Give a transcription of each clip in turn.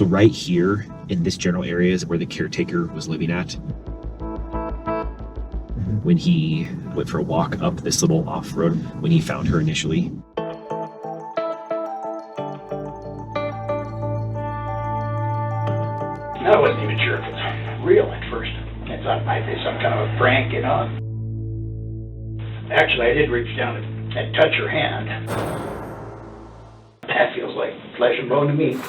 So right here in this general area is where the caretaker was living at when he went for a walk up this little off-road when he found her initially. I wasn't even sure if it was real at first. I thought it might be some kind of a prank, you know. Actually, I did reach down and touch her hand. That feels like flesh and bone to me.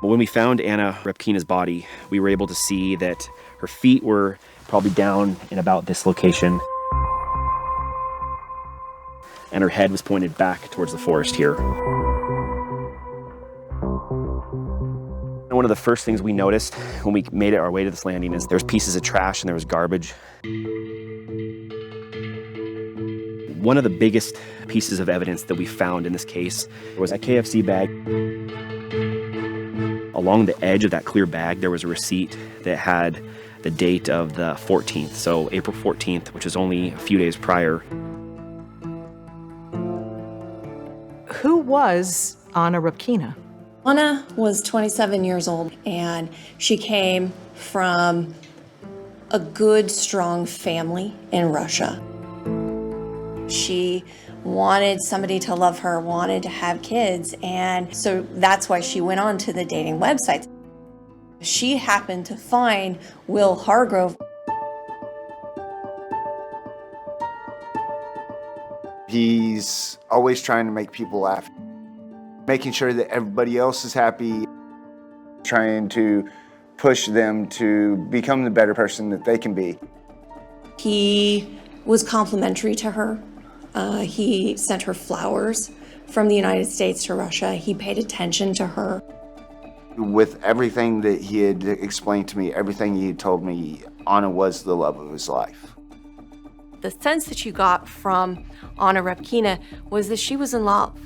When we found Anna Repkina's body, we were able to see that her feet were probably down in about this location, and her head was pointed back towards the forest here. And one of the first things we noticed when we made our way to this landing is there was pieces of trash and there was garbage. One of the biggest pieces of evidence that we found in this case was a KFC bag. Along the edge of that clear bag, there was a receipt that had the date of the 14th, so April 14th, which is only a few days prior. Who was Anna Repkina? Anna was 27 years old, and she came from a good, strong family in Russia. She wanted somebody to love her, wanted to have kids, and so that's why she went on to the dating websites. She happened to find Will Hargrove. He's always trying to make people laugh, making sure that everybody else is happy, trying to push them to become the better person that they can be. He was complimentary to her. He sent her flowers from the United States to Russia. He paid attention to her. With everything that he had explained to me, everything he had told me, Anna was the love of his life. The sense that you got from Anna Repkina was that she was in love.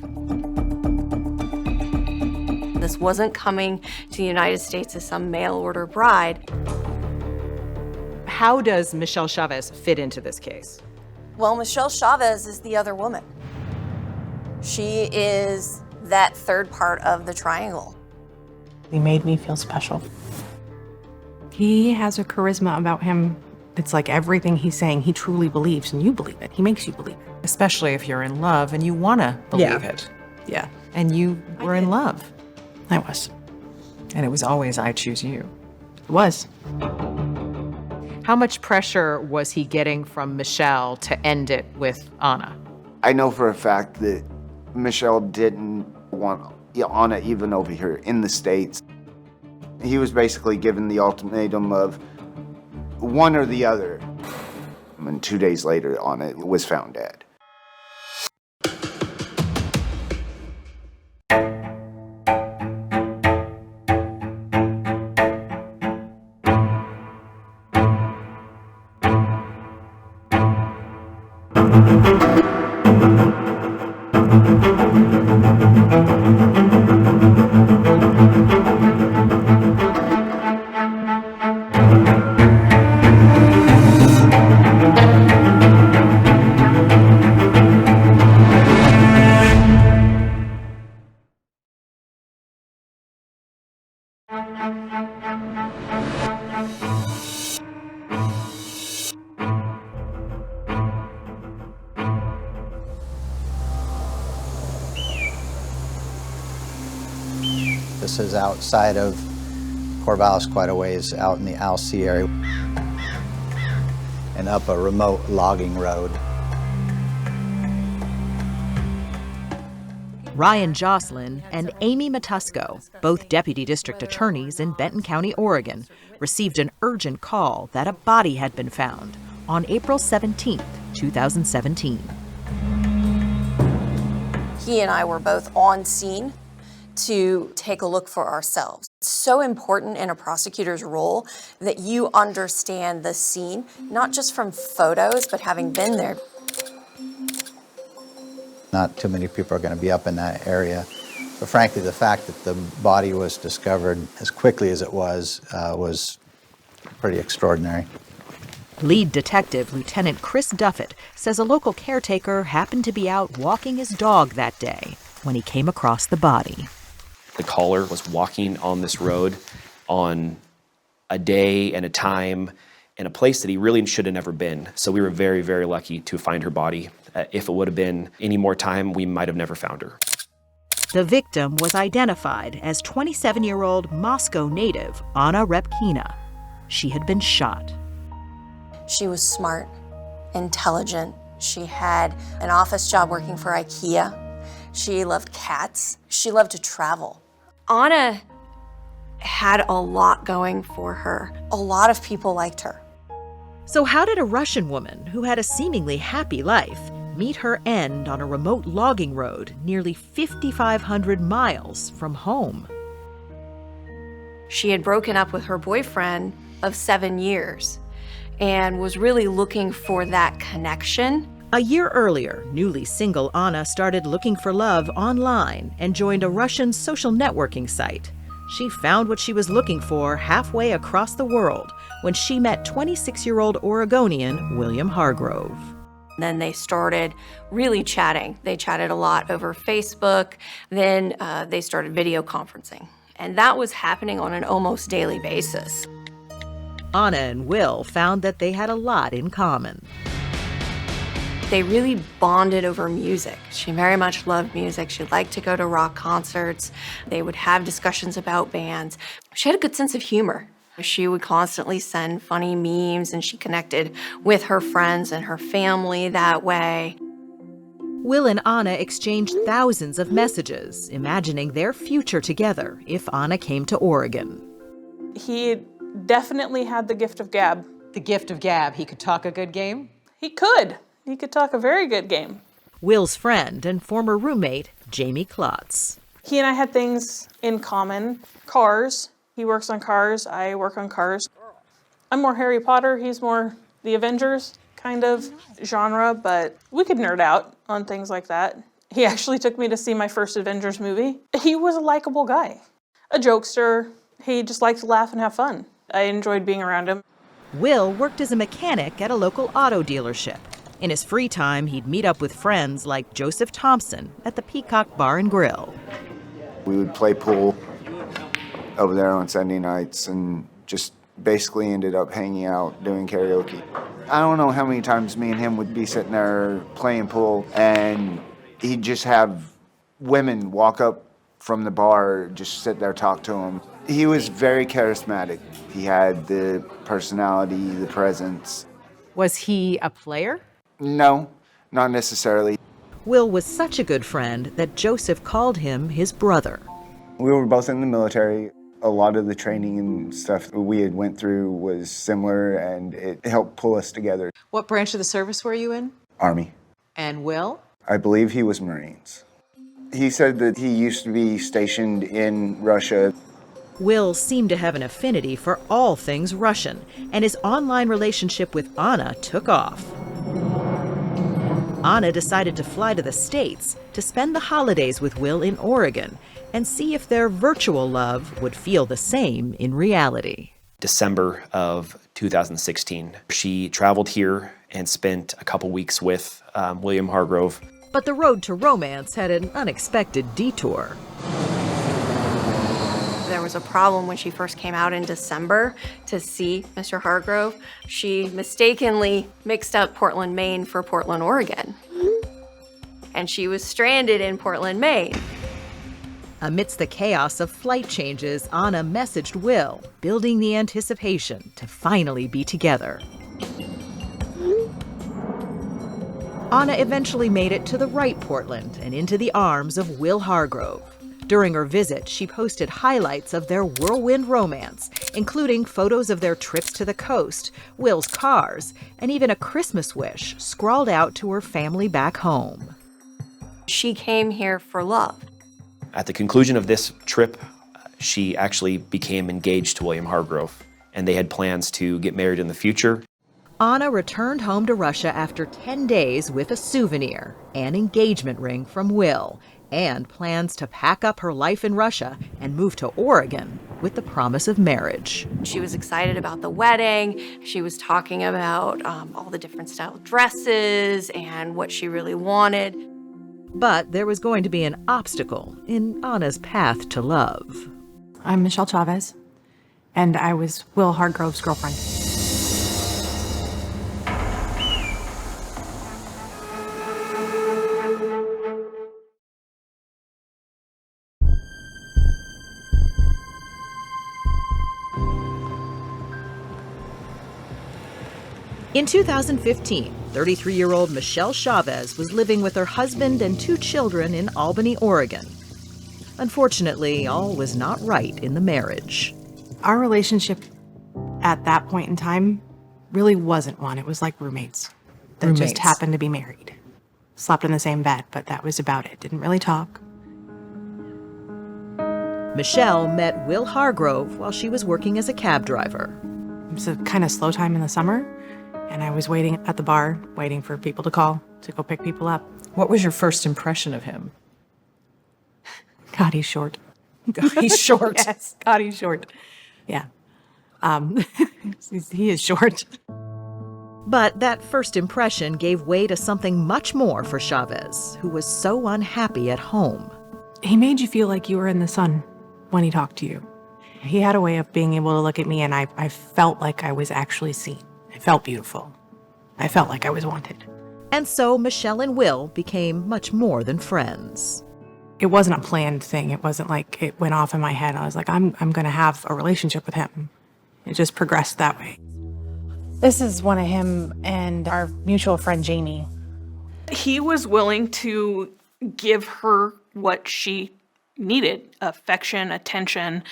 This wasn't coming to the United States as some mail-order bride. How does Michelle Chavez fit into this case? Well, Michelle Chavez is the other woman. She is that third part of the triangle. He made me feel special. He has a charisma about him. It's like everything he's saying, he truly believes, and you believe it. He makes you believe it. Especially if you're in love and you want to believe it. Yeah. And you were in love. I was. And it was always, I choose you. It was. How much pressure was he getting from Michelle to end it with Anna? I know for a fact that Michelle didn't want Anna even over here in the States. He was basically given the ultimatum of one or the other. And 2 days later, Anna was found dead. This is outside of Corvallis, quite a ways out in the Alsea area and up a remote logging road. Ryan Jocelyn and Amy Matusko, both deputy district attorneys in Benton County, Oregon, received an urgent call that a body had been found on April 17, 2017. He and I were both on scene to take a look for ourselves. It's so important in a prosecutor's role that you understand the scene, not just from photos, but having been there. Not too many people are going to be up in that area. But frankly, the fact that the body was discovered as quickly as it was pretty extraordinary. Lead detective Lieutenant Chris Duffett says a local caretaker happened to be out walking his dog that day when he came across the body. The caller was walking on this road on a day and a time in a place that he really should have never been. So we were very, very lucky to find her body. If it would have been any more time, we might have never found her. The victim was identified as 27-year-old Moscow native Anna Repkina. She had been shot. She was smart, intelligent. She had an office job working for IKEA. She loved cats. She loved to travel. Anna had a lot going for her. A lot of people liked her. So how did a Russian woman who had a seemingly happy life meet her end on a remote logging road nearly 5,500 miles from home? She had broken up with her boyfriend of 7 years and was really looking for that connection. A year earlier, newly single Anna started looking for love online and joined a Russian social networking site. She found what she was looking for halfway across the world when she met 26-year-old Oregonian William Hargrove. Then they started really chatting. They chatted a lot over Facebook. Then they started video conferencing. And that was happening on an almost daily basis. Anna and Will found that they had a lot in common. They really bonded over music. She very much loved music. She liked to go to rock concerts. They would have discussions about bands. She had a good sense of humor. She would constantly send funny memes, and she connected with her friends and her family that way. Will and Anna exchanged thousands of messages, imagining their future together if Anna came to Oregon. He definitely had the gift of gab. The gift of gab. He could talk a good game? He could. He could talk a very good game. Will's friend and former roommate, Jamie Klotz. He and I had things in common. Cars. He works on cars. I work on cars. I'm more Harry Potter. He's more the Avengers kind of genre, but we could nerd out on things like that. He actually took me to see my first Avengers movie. He was a likable guy, a jokester. He just liked to laugh and have fun. I enjoyed being around him. Will worked as a mechanic at a local auto dealership. In his free time, he'd meet up with friends like Joseph Thompson at the Peacock Bar and Grill. We would play pool over there on Sunday nights and just basically ended up hanging out, doing karaoke. I don't know how many times me and him would be sitting there playing pool, and he'd just have women walk up from the bar, just sit there, talk to him. He was very charismatic. He had the personality, the presence. Was he a player? No, not necessarily. Will was such a good friend that Joseph called him his brother. We were both in the military. A lot of the training and stuff we had went through was similar, and it helped pull us together. What branch of the service were you in? Army. And Will? I believe he was Marines. He said that he used to be stationed in Russia. Will seemed to have an affinity for all things Russian, and his online relationship with Anna took off. Anna decided to fly to the States to spend the holidays with Will in Oregon and see if their virtual love would feel the same in reality. December of 2016, she traveled here and spent a couple weeks with William Hargrove. But the road to romance had an unexpected detour. There was a problem when she first came out in December to see Mr. Hargrove. She mistakenly mixed up Portland, Maine for Portland, Oregon. And she was stranded in Portland, Maine. Amidst the chaos of flight changes, Anna messaged Will, building the anticipation to finally be together. Anna eventually made it to the right Portland and into the arms of Will Hargrove. During her visit, she posted highlights of their whirlwind romance, including photos of their trips to the coast, Will's cars, and even a Christmas wish scrawled out to her family back home. She came here for love. At the conclusion of this trip, she actually became engaged to William Hargrove, and they had plans to get married in the future. Anna returned home to Russia after 10 days with a souvenir, an engagement ring from Will, and plans to pack up her life in Russia and move to Oregon with the promise of marriage. She was excited about the wedding. She was talking about all the different style dresses and what she really wanted. But there was going to be an obstacle in Anna's path to love. I'm Michelle Chavez, and I was Will Hargrove's girlfriend. In 2015, 33-year-old Michelle Chavez was living with her husband and 2 children in Albany, Oregon. Unfortunately, all was not right in the marriage. Our relationship at that point in time really wasn't one. It was like roommates that just happened to be married. Slept in the same bed, but that was about it. Didn't really talk. Michelle met Will Hargrove while she was working as a cab driver. It was a kind of slow time in the summer, and I was waiting at the bar, waiting for people to call to go pick people up. What was your first impression of him? God, he's short. God, he's short. Yes, God, he's short. Yeah. He is short. But that first impression gave way to something much more for Chavez, who was so unhappy at home. He made you feel like you were in the sun when he talked to you. He had a way of being able to look at me, and I felt like I was actually seen. I felt beautiful. I felt like I was wanted. And so Michelle and Will became much more than friends. It wasn't a planned thing. It wasn't like it went off in my head. I was like, I'm going to have a relationship with him. It just progressed that way. This is one of him and our mutual friend, Jamie. He was willing to give her what she needed, affection, attention.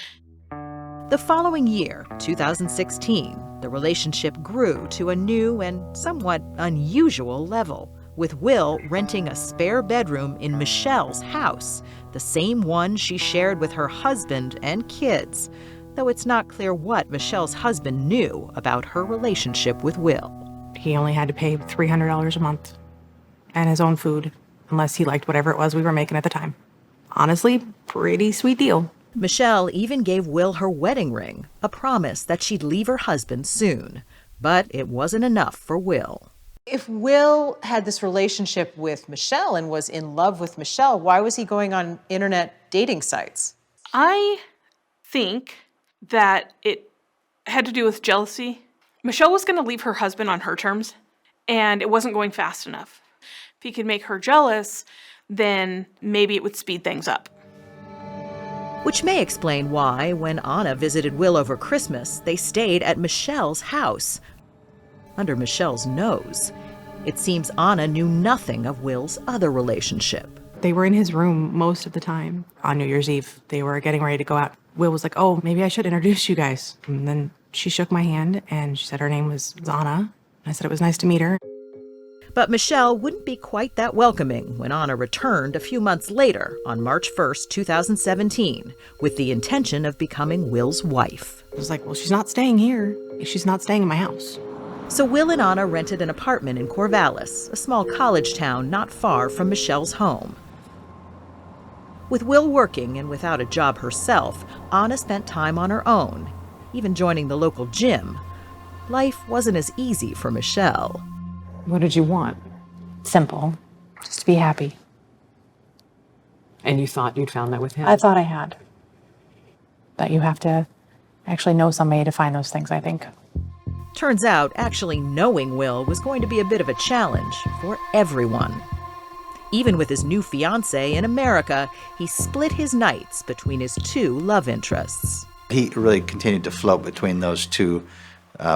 The following year, 2016, the relationship grew to a new and somewhat unusual level, with Will renting a spare bedroom in Michelle's house, the same one she shared with her husband and kids, though it's not clear what Michelle's husband knew about her relationship with Will. He only had to pay $300 a month and his own food, unless he liked whatever it was we were making at the time. Honestly, pretty sweet deal. Michelle even gave Will her wedding ring, a promise that she'd leave her husband soon. But it wasn't enough for Will. If Will had this relationship with Michelle and was in love with Michelle, why was he going on internet dating sites? I think that it had to do with jealousy. Michelle was going to leave her husband on her terms, and it wasn't going fast enough. If he could make her jealous, then maybe it would speed things up. Which may explain why, when Anna visited Will over Christmas, they stayed at Michelle's house, under Michelle's nose. It seems Anna knew nothing of Will's other relationship. They were in his room most of the time. On New Year's Eve, they were getting ready to go out. Will was like, oh, maybe I should introduce you guys. And then she shook my hand, and she said her name was Anna. I said it was nice to meet her. But Michelle wouldn't be quite that welcoming when Anna returned a few months later, on March 1st, 2017, with the intention of becoming Will's wife. I was like, well, she's not staying here. She's not staying in my house. So Will and Anna rented an apartment in Corvallis, a small college town not far from Michelle's home. With Will working and without a job herself, Anna spent time on her own, even joining the local gym. Life wasn't as easy for Michelle. What did you want? Simple. Just to be happy. And you thought you'd found that with him? I thought I had. But you have to actually know somebody to find those things, I think. Turns out, actually knowing Will was going to be a bit of a challenge for everyone. Even with his new fiancée in America, he split his nights between his 2 love interests. He really continued to float between those 2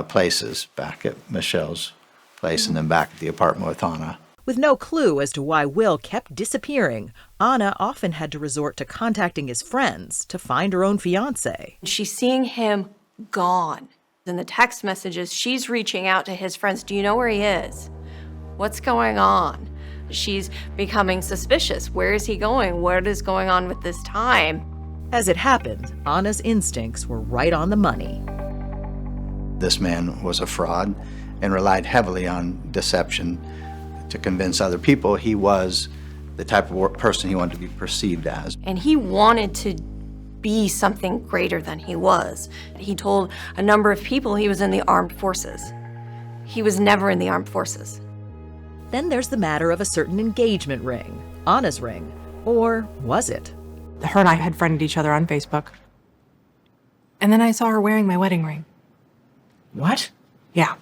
places, back at Michelle's place and then back at the apartment with Anna. With no clue as to why Will kept disappearing, Anna often had to resort to contacting his friends to find her own fiancé. She's seeing him gone. In the text messages, she's reaching out to his friends. Do you know where he is? What's going on? She's becoming suspicious. Where is he going? What is going on with this time? As it happened, Anna's instincts were right on the money. This man was a fraud and relied heavily on deception to convince other people he was the type of person he wanted to be perceived as. And he wanted to be something greater than he was. He told a number of people he was in the armed forces. He was never in the armed forces. Then there's the matter of a certain engagement ring. Anna's ring, or was it? Her and I had friended each other on Facebook. And then I saw her wearing my wedding ring. What? Yeah.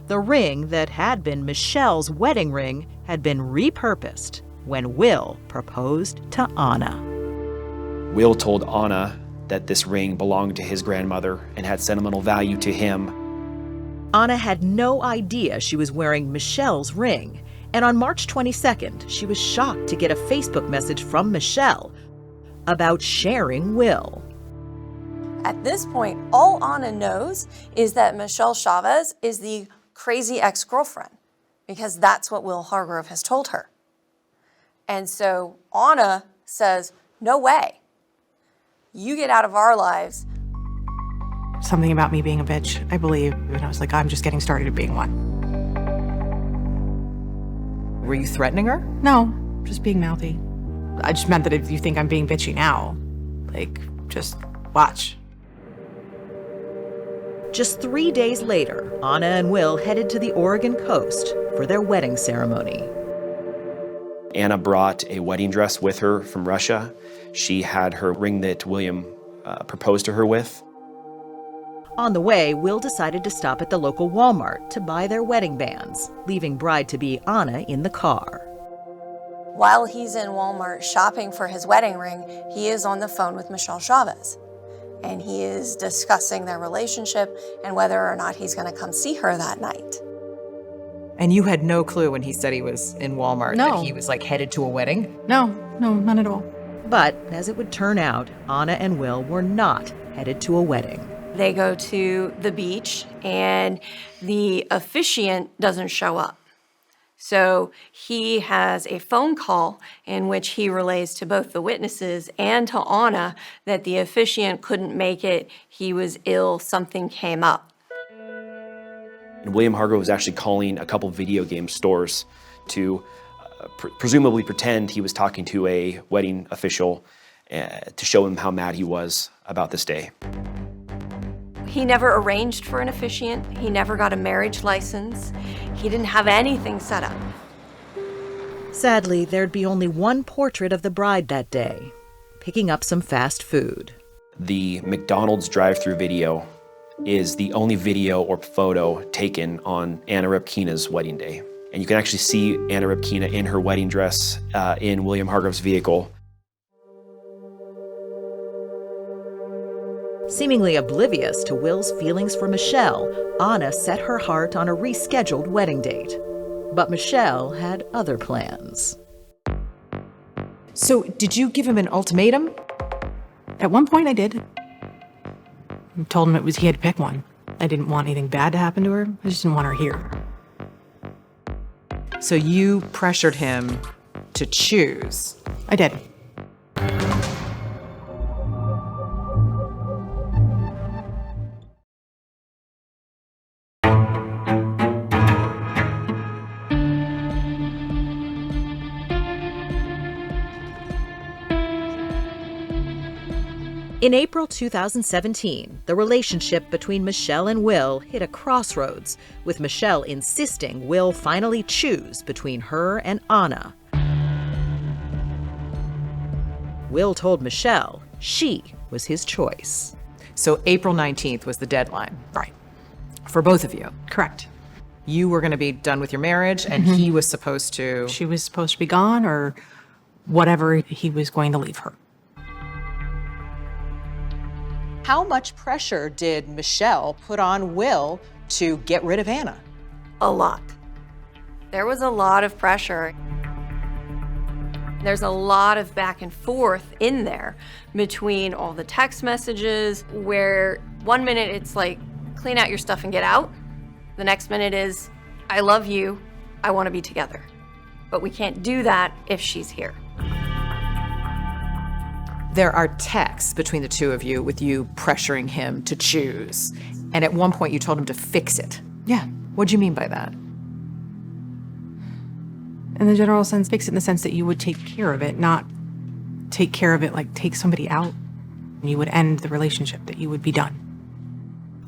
The ring that had been Michelle's wedding ring had been repurposed when Will proposed to Anna. Will told Anna that this ring belonged to his grandmother and had sentimental value to him. Anna had no idea she was wearing Michelle's ring, and on March 22nd, she was shocked to get a Facebook message from Michelle about sharing Will. At this point, all Anna knows is that Michelle Chavez is the crazy ex-girlfriend, because that's what Will Hargrove has told her. And so Anna says, no way. You get out of our lives. Something about me being a bitch, I believe. And I was like, I'm just getting started at being one. Were you threatening her? No, just being mouthy. I just meant that if you think I'm being bitchy now, like, just watch. Just 3 days later, Anna and Will headed to the Oregon coast for their wedding ceremony. Anna brought a wedding dress with her from Russia. She had her ring that William proposed to her with. On the way, Will decided to stop at the local Walmart to buy their wedding bands, leaving bride-to-be Anna in the car. While he's in Walmart shopping for his wedding ring, he is on the phone with Michelle Chavez. And he is discussing their relationship and whether or not he's going to come see her that night. And you had no clue when he said he was in Walmart No. that he was like headed to a wedding? No, none at all. But as it would turn out, Anna and Will were not headed to a wedding. They go to the beach and the officiant doesn't show up. So he has a phone call in which he relays to both the witnesses and to Anna that the officiant couldn't make it, he was ill, something came up. And William Hargrove was actually calling a couple video game stores to presumably pretend he was talking to a wedding official to show him how mad he was about this day. He never arranged for an officiant. He never got a marriage license. He didn't have anything set up. Sadly, there'd be only one portrait of the bride that day, picking up some fast food. The McDonald's drive-thru video is the only video or photo taken on Anna Repkina's wedding day. And you can actually see Anna Repkina in her wedding dress in William Hargrove's vehicle. Seemingly oblivious to Will's feelings for Michelle, Anna set her heart on a rescheduled wedding date. But Michelle had other plans. So, did you give him an ultimatum? At one point I did. I told him he had to pick one. I didn't want anything bad to happen to her. I just didn't want her here. So you pressured him to choose. I did. In April 2017, the relationship between Michelle and Will hit a crossroads, with Michelle insisting Will finally choose between her and Anna. Will told Michelle she was his choice. So April 19th was the deadline. Right. For both of you. Correct. You were going to be done with your marriage, and he was supposed to... She was supposed to be gone, or whatever he was going to leave her. How much pressure did Michelle put on Will to get rid of Anna? A lot. There was a lot of pressure. There's a lot of back and forth in there between all the text messages where 1 minute it's like, clean out your stuff and get out. The next minute is, I love you, I want to be together. But we can't do that if she's here. There are texts between the two of you with you pressuring him to choose. And at one point you told him to fix it. Yeah. What'd you mean by that? In the general sense, fix it in the sense that you would take care of it, not take care of it like take somebody out. And you would end the relationship, that you would be done.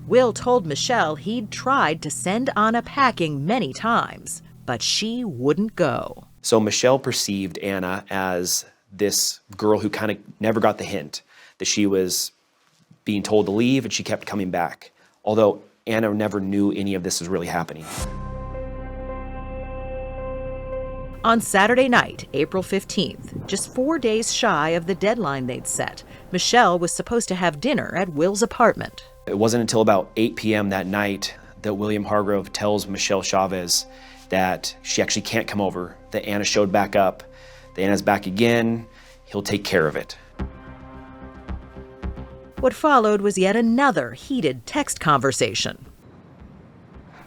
Will told Michelle he'd tried to send Anna packing many times, but she wouldn't go. So Michelle perceived Anna as this girl who kind of never got the hint that she was being told to leave, and she kept coming back, although Anna never knew any of this was really happening. On Saturday night, April 15th, just 4 days shy of the deadline they'd set, Michelle was supposed to have dinner at Will's apartment. It wasn't until about 8 p.m. that night that William Hargrove tells Michelle Chavez that she actually can't come over, that Anna showed back up, that Anna's back again, he'll take care of it. What followed was yet another heated text conversation.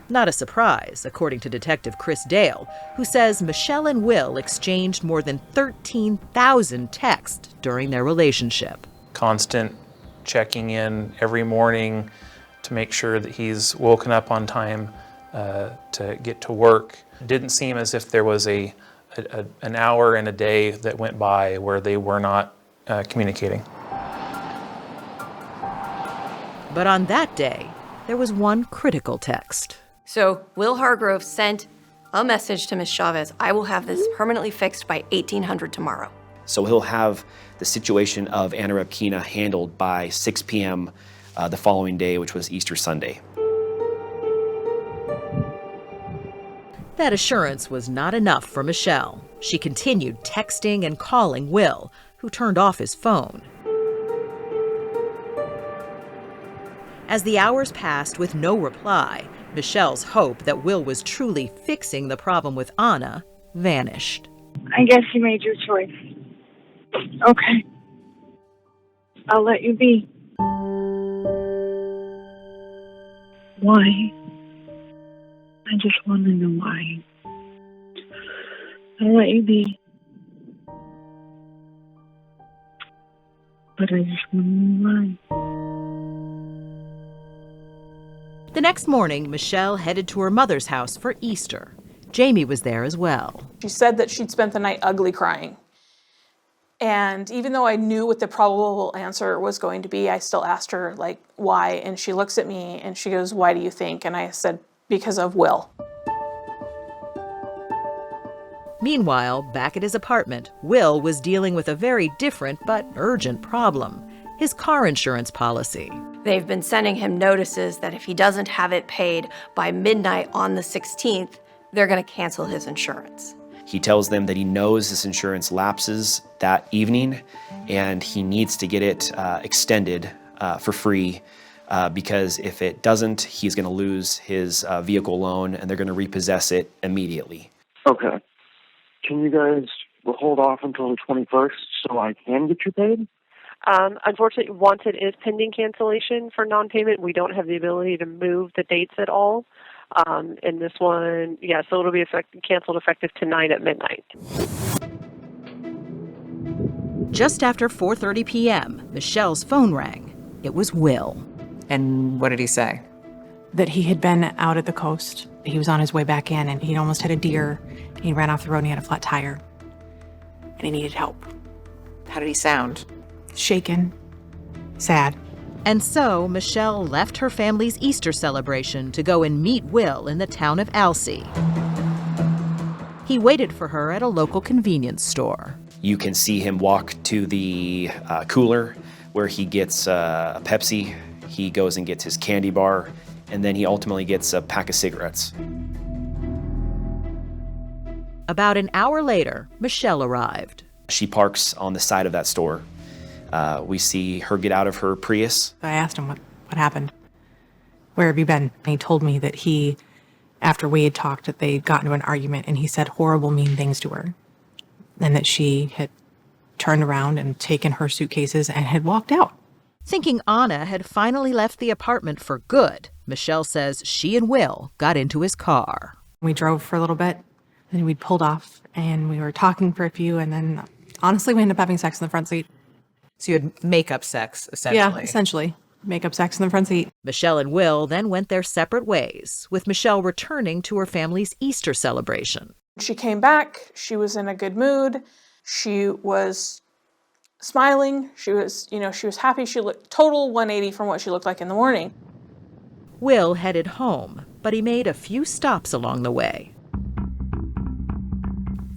Not a surprise, according to Detective Chris Dale, who says Michelle and Will exchanged more than 13,000 texts during their relationship. Constant checking in every morning to make sure that he's woken up on time to get to work. It didn't seem as if there was an hour in a day that went by where they were not communicating. But on that day, there was one critical text. So Will Hargrove sent a message to Miss Chavez, I will have this permanently fixed by 1800 tomorrow. So he'll have the situation of Anna Repkina handled by 6 p.m. The following day, which was Easter Sunday. That assurance was not enough for Michelle. She continued texting and calling Will, who turned off his phone. As the hours passed with no reply, Michelle's hope that Will was truly fixing the problem with Anna vanished. I guess you made your choice. Okay. I'll let you be. Why? I just want to know why. I'll let you be. But I just want to know why. The next morning, Michelle headed to her mother's house for Easter. Jamie was there as well. She said that she'd spent the night ugly crying. And even though I knew what the probable answer was going to be, I still asked her, like, why? And she looks at me and she goes, why do you think? And I said, because of Will. Meanwhile, back at his apartment, Will was dealing with a very different but urgent problem: his car insurance policy. They've been sending him notices that if he doesn't have it paid by midnight on the 16th, they're going to cancel his insurance. He tells them that he knows his insurance lapses that evening and he needs to get it extended for free because if it doesn't, he's going to lose his vehicle loan and they're going to repossess it immediately. Okay. Can you guys hold off until the 21st so I can get you paid? Unfortunately, Wanted is pending cancellation for non-payment. We don't have the ability to move the dates at all. And this one, so it'll be canceled effective tonight at midnight. Just after 4:30 p.m., Michelle's phone rang. It was Will. And what did he say? That he had been out at the coast. He was on his way back in, and he almost hit a deer. He ran off the road, and he had a flat tire. And he needed help. How did he sound? Shaken. Sad. And so Michelle left her family's Easter celebration to go and meet Will in the town of Alsea. He waited for her at a local convenience store. You can see him walk to the cooler where he gets a Pepsi. He goes and gets his candy bar, and then he ultimately gets a pack of cigarettes. About an hour later, Michelle arrived. She parks on the side of that store. We see her get out of her Prius. I asked him what happened. Where have you been? And he told me that after we had talked, that they got into an argument and he said horrible, mean things to her. And that she had turned around and taken her suitcases and had walked out. Thinking Anna had finally left the apartment for good, Michelle says she and Will got into his car. We drove for a little bit, then we pulled off and we were talking for a few, and then honestly we ended up having sex in the front seat. So you had makeup sex, essentially. Yeah, essentially. Makeup sex in the front seat. Michelle and Will then went their separate ways, with Michelle returning to her family's Easter celebration. She came back. She was in a good mood. She was smiling. She was happy. She looked total 180 from what she looked like in the morning. Will headed home, but he made a few stops along the way.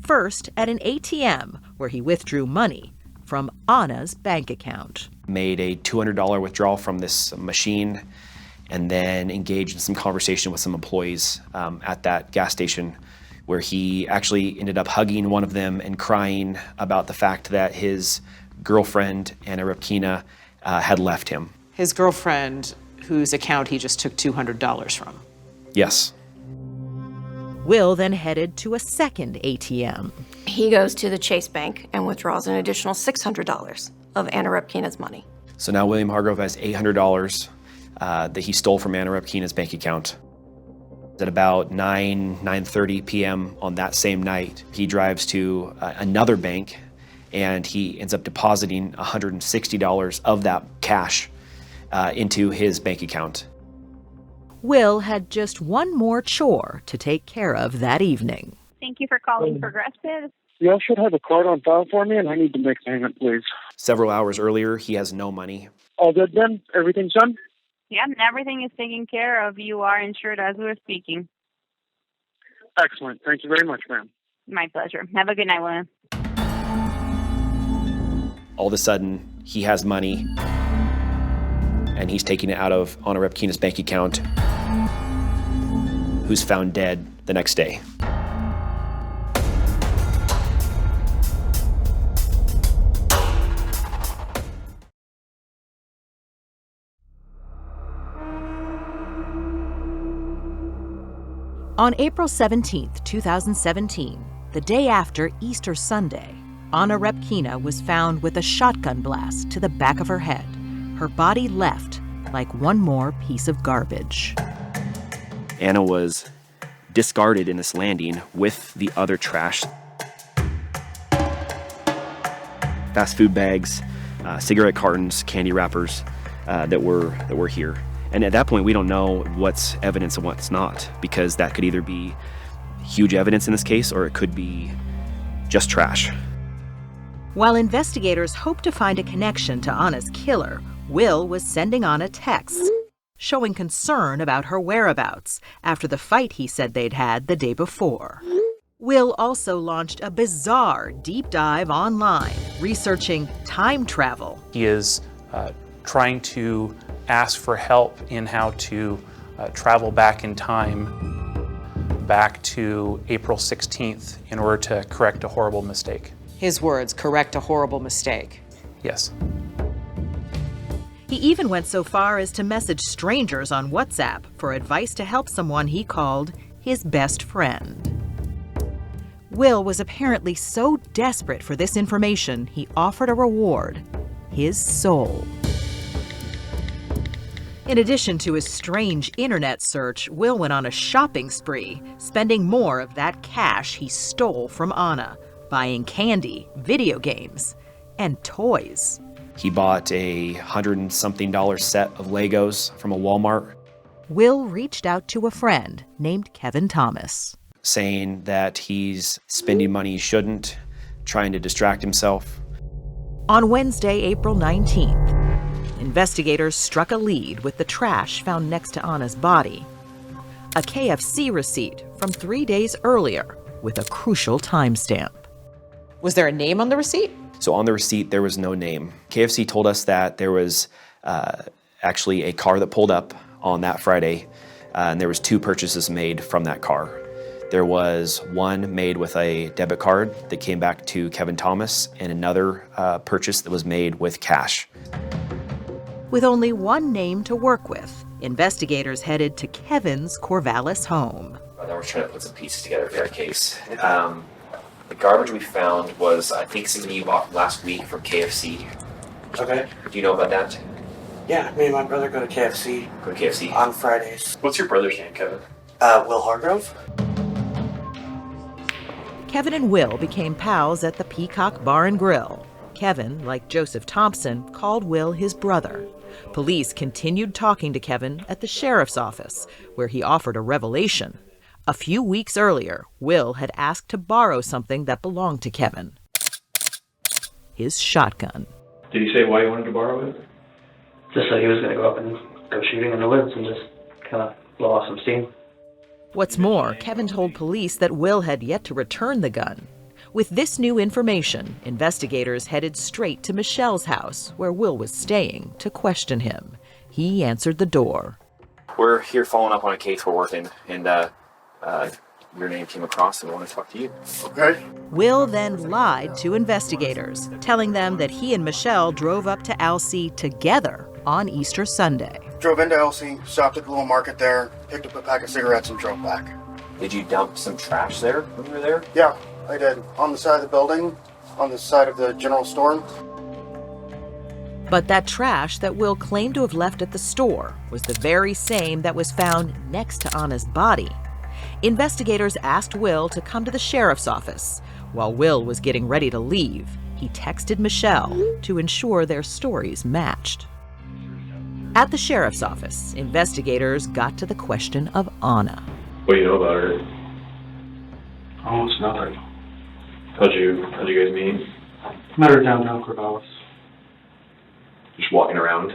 First, at an ATM where he withdrew money from Anna's bank account. Made a $200 withdrawal from this machine and then engaged in some conversation with some employees at that gas station, where he actually ended up hugging one of them and crying about the fact that his girlfriend, Anna Repkina, had left him. His girlfriend, whose account he just took $200 from. Yes. Will then headed to a second ATM. He goes to the Chase Bank and withdraws an additional $600 of Anna Repkina's money. So now William Hargrove has $800 that he stole from Anna Repkina's bank account. At about 9:30 p.m. on that same night, he drives to another bank and he ends up depositing $160 of that cash into his bank account. Will had just one more chore to take care of that evening. Thank you for calling Progressive. Y'all should have a card on file for me, and I need to make payment, please. Several hours earlier, he has no money. All good then? Everything's done? Yeah, everything is taken care of. You are insured as we're speaking. Excellent. Thank you very much, ma'am. My pleasure. Have a good night, William. All of a sudden, he has money, and he's taking it out of Anna Repkina's bank account, who's found dead the next day. On April 17, 2017, the day after Easter Sunday, Anna Repkina was found with a shotgun blast to the back of her head, her body left like one more piece of garbage. Anna was discarded in this landing with the other trash. Fast food bags, cigarette cartons, candy wrappers that were here. And at that point, we don't know what's evidence and what's not, because that could either be huge evidence in this case or it could be just trash. While investigators hoped to find a connection to Anna's killer, Will was sending Anna texts showing concern about her whereabouts after the fight he said they'd had the day before. Will also launched a bizarre deep dive online, researching time travel. He is trying to ask for help in how to travel back in time, back to April 16th, in order to correct a horrible mistake. His words, correct a horrible mistake. Yes. He even went so far as to message strangers on WhatsApp for advice to help someone he called his best friend. Will was apparently so desperate for this information, he offered a reward: his soul. In addition to his strange internet search, Will went on a shopping spree, spending more of that cash he stole from Anna, buying candy, video games, and toys. He bought a $100-something set of Legos from a Walmart. Will reached out to a friend named Kevin Thomas, saying that he's spending money he shouldn't, trying to distract himself. On Wednesday, April 19th, investigators struck a lead with the trash found next to Anna's body. A KFC receipt from 3 days earlier with a crucial timestamp. Was there a name on the receipt? So on the receipt, there was no name. KFC told us that there was actually a car that pulled up on that Friday, and there was 2 purchases made from that car. There was one made with a debit card that came back to Kevin Thomas, and another purchase that was made with cash. With only one name to work with, investigators headed to Kevin's Corvallis home. Now we're trying to put some pieces together for our case. The garbage we found was, I think, something you bought last week from KFC. Okay. Do you know about that? Yeah, me and my brother go to KFC. Go to KFC? On Fridays. What's your brother's name, Kevin? Will Hargrove. Kevin and Will became pals at the Peacock Bar and Grill. Kevin, like Joseph Thompson, called Will his brother. Police continued talking to Kevin at the sheriff's office, where he offered a revelation. A few weeks earlier, Will had asked to borrow something that belonged to Kevin: his shotgun. Did he say why he wanted to borrow it? Just so he was going to go up and go shooting in the woods and just kind of blow off some steam. What's more, Kevin told police that Will had yet to return the gun. With this new information, investigators headed straight to Michelle's house, where Will was staying, to question him. He answered the door. We're here following up on a case we're working, and your name came across and I want to talk to you. Okay. Will then lied to investigators, telling them that he and Michelle drove up to Alsea together on Easter Sunday. Drove into Elsie, stopped at the little market there, picked up a pack of cigarettes and drove back. Did you dump some trash there when you were there? Yeah, I did. On the side of the building, on the side of the general store. But that trash that Will claimed to have left at the store was the very same that was found next to Anna's body. Investigators asked Will to come to the sheriff's office. While Will was getting ready to leave, he texted Michelle to ensure their stories matched. At the sheriff's office, investigators got to the question of Anna. What do you know about her? Almost nothing. How'd you guys meet? Met her downtown Corvallis. Just walking around?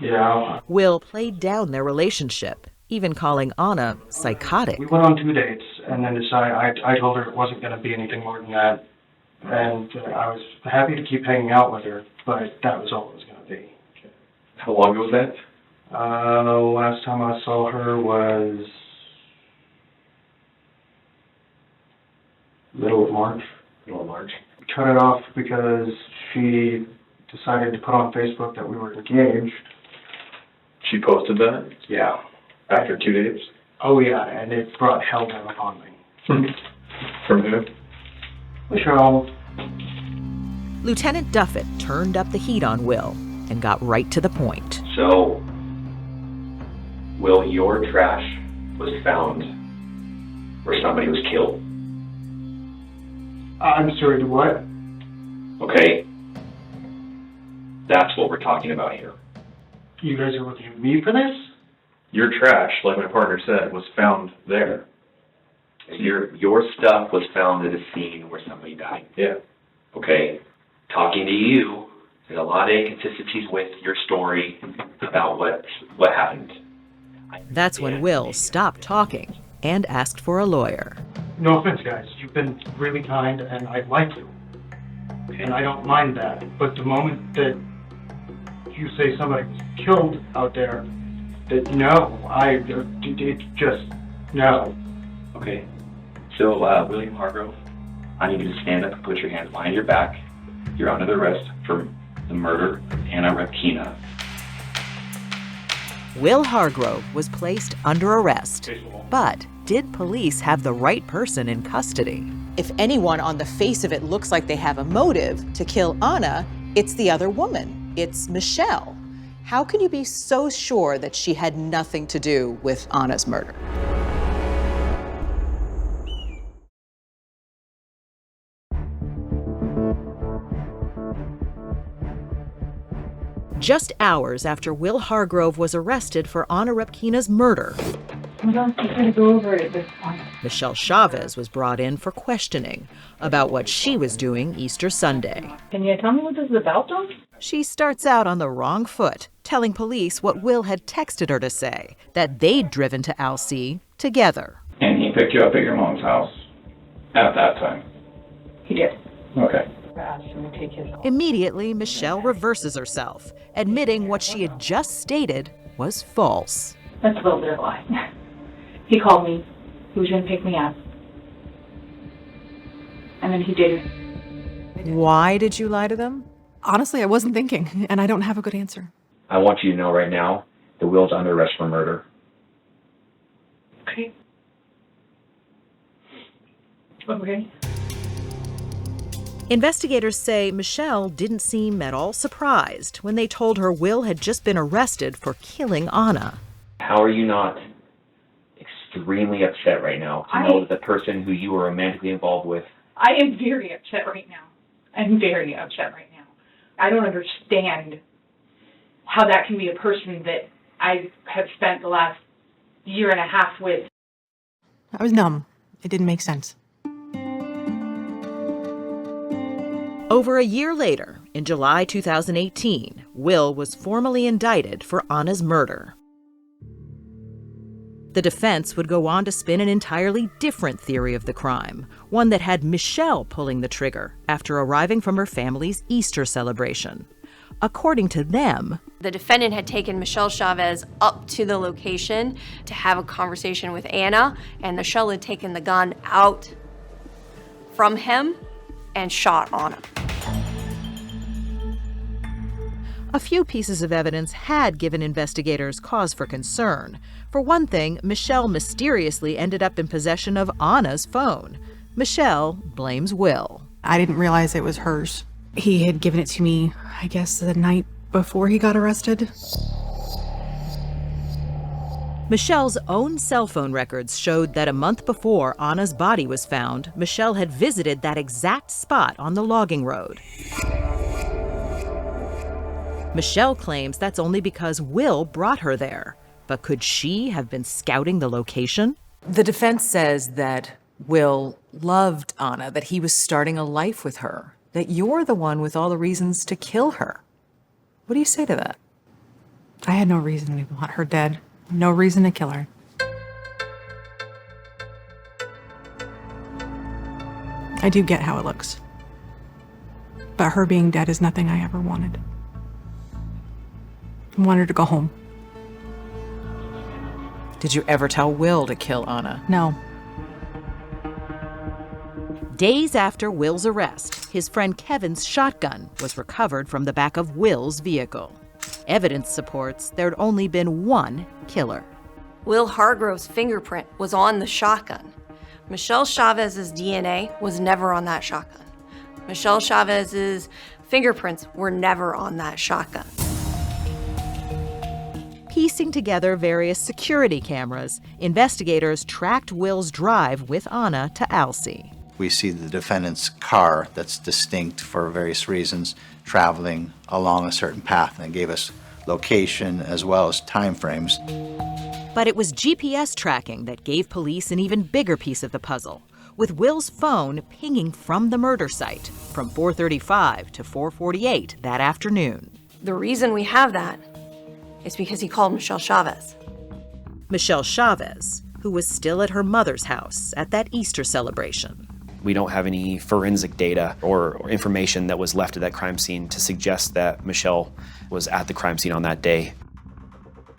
Yeah. Will played down their relationship, even calling Anna psychotic. We went on 2 dates, and then I told her it wasn't going to be anything more than that. And I was happy to keep hanging out with her, but that was all it was going to be. How long ago was that? Last time I saw her was middle of March. Middle of March. Cut it off because she decided to put on Facebook that we were engaged. She posted that? Yeah. After 2 days? Oh yeah, and it brought hell down upon me. From who? Michelle. Lieutenant Duffett turned up the heat on Will and got right to the point. So, Will, your trash was found where somebody was killed. I'm sorry, what? Okay. That's what we're talking about here. You guys are looking at me for this? Your trash, like my partner said, was found there. Your stuff was found at a scene where somebody died. Yeah. Okay. Talking to you, there's a lot of inconsistencies with your story about what happened. That's when Will stopped talking and asked for a lawyer. No offense, guys. You've been really kind, and I like you. And I don't mind that. But the moment that you say somebody was killed out there, that no, it just, no. Okay. So, William Hargrove, I need you to stand up and put your hands behind your back. You're under arrest for the murder of Anna Repkina. Will Hargrove was placed under arrest, but did police have the right person in custody? If anyone on the face of it looks like they have a motive to kill Anna, it's the other woman. It's Michelle. How can you be so sure that she had nothing to do with Anna's murder? Just hours after Will Hargrove was arrested for Anna Repkina's murder, We don't just going to go over it at this point. Michelle Chavez was brought in for questioning about what she was doing Easter Sunday. Can you tell me what this is about, though? She starts out on the wrong foot, telling police what Will had texted her to say, that they'd driven to Alsea together. And he picked you up at your mom's house at that time? He did. Okay. I asked him to take his call. Immediately, Michelle reverses herself, admitting what she had just stated was false. That's a little bit of a lie. He called me. He was going to pick me up. And then he didn't. Why did you lie to them? Honestly, I wasn't thinking, and I don't have a good answer. I want you to know right now that Will's under arrest for murder. Okay. Okay. Investigators say Michelle didn't seem at all surprised when they told her Will had just been arrested for killing Anna. How are you not extremely upset right now to know that the person who you were romantically involved with? I am very upset right now. I'm very upset right now. I don't understand how that can be a person that I have spent the last year and a half with. I was numb. It didn't make sense. Over a year later, in July 2018, Will was formally indicted for Anna's murder. The defense would go on to spin an entirely different theory of the crime, one that had Michelle pulling the trigger after arriving from her family's Easter celebration. According to them, the defendant had taken Michelle Chavez up to the location to have a conversation with Anna, and Michelle had taken the gun out from him and shot Anna. a few pieces of evidence had given investigators cause for concern. For one thing, Michelle mysteriously ended up in possession of Anna's phone. Michelle blames Will. I didn't realize it was hers. He had given it to me, I guess, the night before he got arrested. Michelle's own cell phone records showed that a month before Anna's body was found, Michelle had visited that exact spot on the logging road. Michelle claims that's only because Will brought her there. But could she have been scouting the location? The defense says that Will loved Anna, that he was starting a life with her, that you're the one with all the reasons to kill her. What do you say to that? I had no reason to want her dead. No reason to kill her. I do get how it looks. But her being dead is nothing I ever wanted. I want her to go home. Did you ever tell Will to kill Anna? No. Days after Will's arrest, his friend Kevin's shotgun was recovered from the back of Will's vehicle. Evidence supports there'd only been one killer. Will Hargrove's fingerprint was on the shotgun. Michelle Chavez's DNA was never on that shotgun. Michelle Chavez's fingerprints were never on that shotgun. Piecing together various security cameras, investigators tracked Will's drive with Anna to Alsea. We see the defendant's car that's distinct for various reasons traveling along a certain path, and it gave us location as well as time frames. But it was GPS tracking that gave police an even bigger piece of the puzzle, with Will's phone pinging from the murder site from 4:35 to 4:48 that afternoon. The reason we have that is because he called Michelle Chavez. Michelle Chavez, who was still at her mother's house at that Easter celebration. We don't have any forensic data or information that was left at that crime scene to suggest that Michelle was at the crime scene on that day.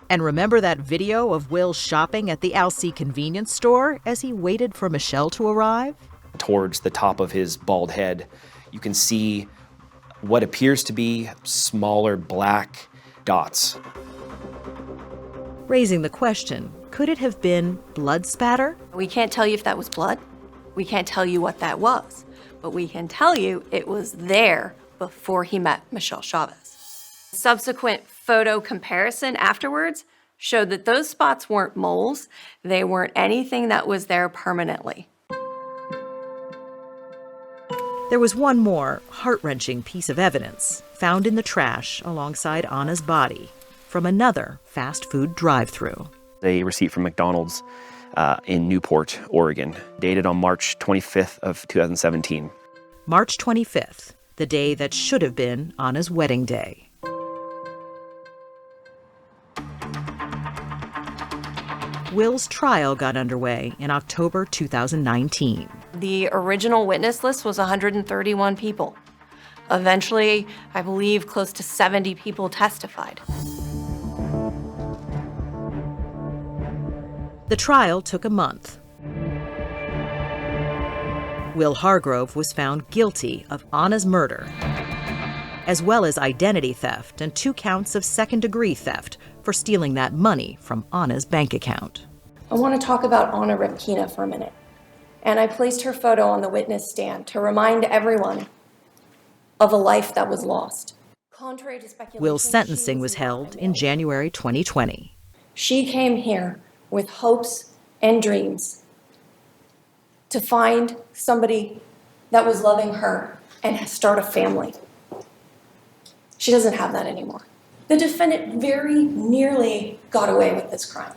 And remember that video of Will shopping at the Alsea convenience store as he waited for Michelle to arrive? Towards the top of his bald head, you can see what appears to be smaller black dots. Raising the question, could it have been blood spatter? We can't tell you if that was blood. We can't tell you what that was. But we can tell you it was there before he met Michelle Chavez. Subsequent photo comparison afterwards showed that those spots weren't moles. They weren't anything that was there permanently. There was one more heart-wrenching piece of evidence found in the trash alongside Anna's body from another fast food drive-thru. A receipt from McDonald's in Newport, Oregon, dated on March 25th of 2017. March 25th, the day that should have been Anna's wedding day. Will's trial got underway in October 2019. The original witness list was 131 people. Eventually, I believe close to 70 people testified. The trial took a month. Will Hargrove was found guilty of Anna's murder, as well as identity theft and 2 counts of second-degree theft for stealing that money from Anna's bank account. I want to talk about Anna Repkina for a minute. And I placed her photo on the witness stand to remind everyone of a life that was lost. Contrary to speculation, Will's sentencing was held in January 2020. She came here with hopes and dreams to find somebody that was loving her and start a family. She doesn't have that anymore. The defendant very nearly got away with this crime.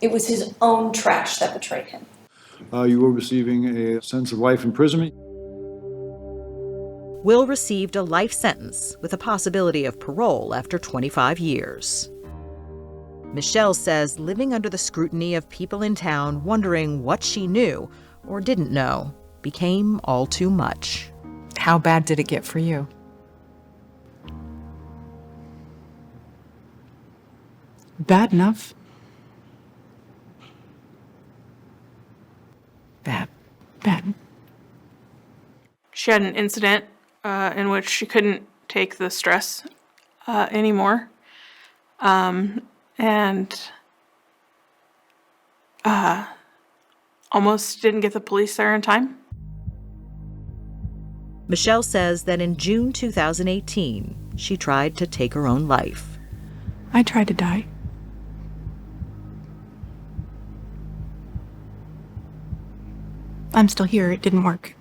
It was his own trash that betrayed him. You were receiving a sentence of life imprisonment. Will received a life sentence with a possibility of parole after 25 years. Michelle says living under the scrutiny of people in town wondering what she knew or didn't know became all too much. How bad did it get for you? Bad enough. Bad. She had an incident in which she couldn't take the stress anymore. And almost didn't get the police there in time. Michelle says that in June 2018, she tried to take her own life. I tried to die. I'm still here. It didn't work.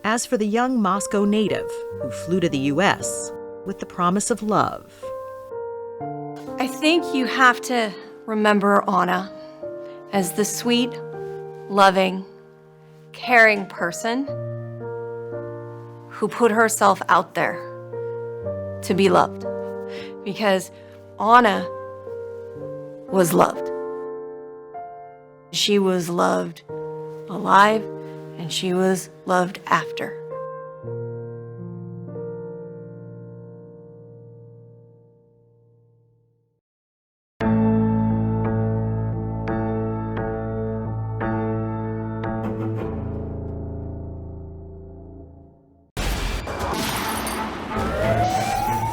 As for the young Moscow native who flew to the U.S. with the promise of love, I think you have to remember Anna as the sweet, loving, caring person who put herself out there to be loved. Because Anna was loved. She was loved alive, and she was loved after.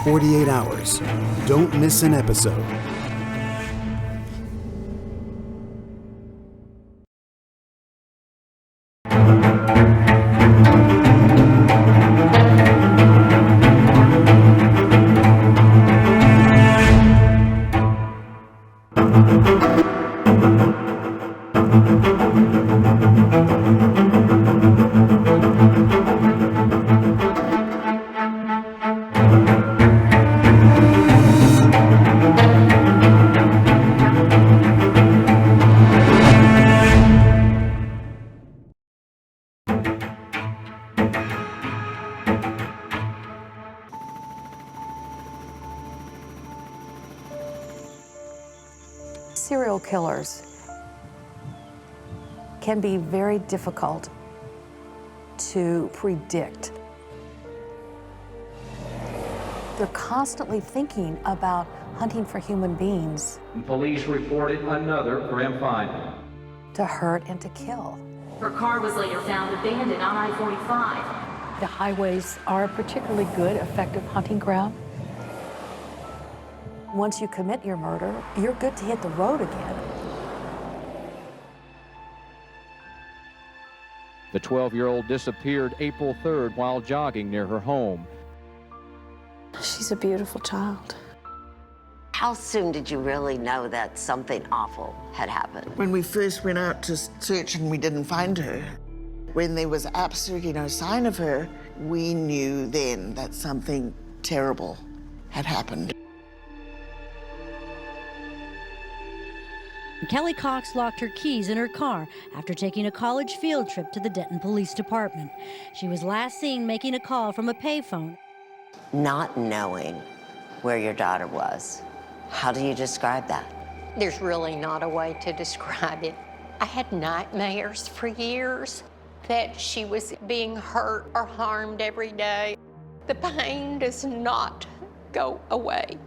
"48 Hours. Don't miss an episode." Serial killers can be very difficult to predict. They're constantly thinking about hunting for human beings. Police reported another grim finding. To hurt and to kill. Her car was later found abandoned on I-45. The highways are a particularly good, effective hunting ground. Once you commit your murder, you're good to hit the road again. The 12-year-old disappeared April 3rd while jogging near her home. She's a beautiful child. How soon did you really know that something awful had happened? When we first went out to search and we didn't find her, when there was absolutely no sign of her, we knew then that something terrible had happened. Kelly Cox locked her keys in her car after taking a college field trip to the Denton Police Department. She was last seen making a call from a payphone. Not knowing where your daughter was, how do you describe that? There's really not a way to describe it. I had nightmares for years that she was being hurt or harmed every day. The pain does not go away.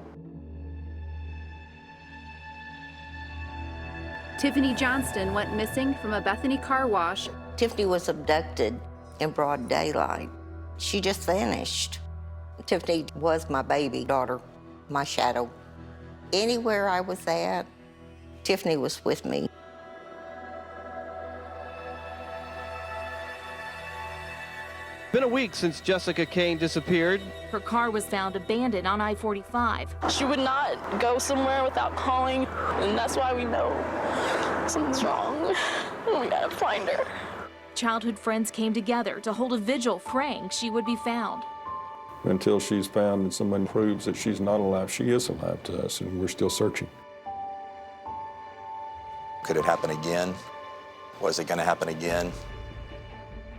Tiffany Johnston went missing from a Bethany car wash. Tiffany was abducted in broad daylight. She just vanished. Tiffany was my baby daughter, my shadow. Anywhere I was at, Tiffany was with me. Been a week since Jessica Kane disappeared. Her car was found abandoned on I-45. She would not go somewhere without calling, and that's why we know something's wrong. We gotta find her. Childhood friends came together to hold a vigil praying she would be found. Until she's found and someone proves that she's not alive, she is alive to us, and we're still searching. Could it happen again? Was it going to happen again?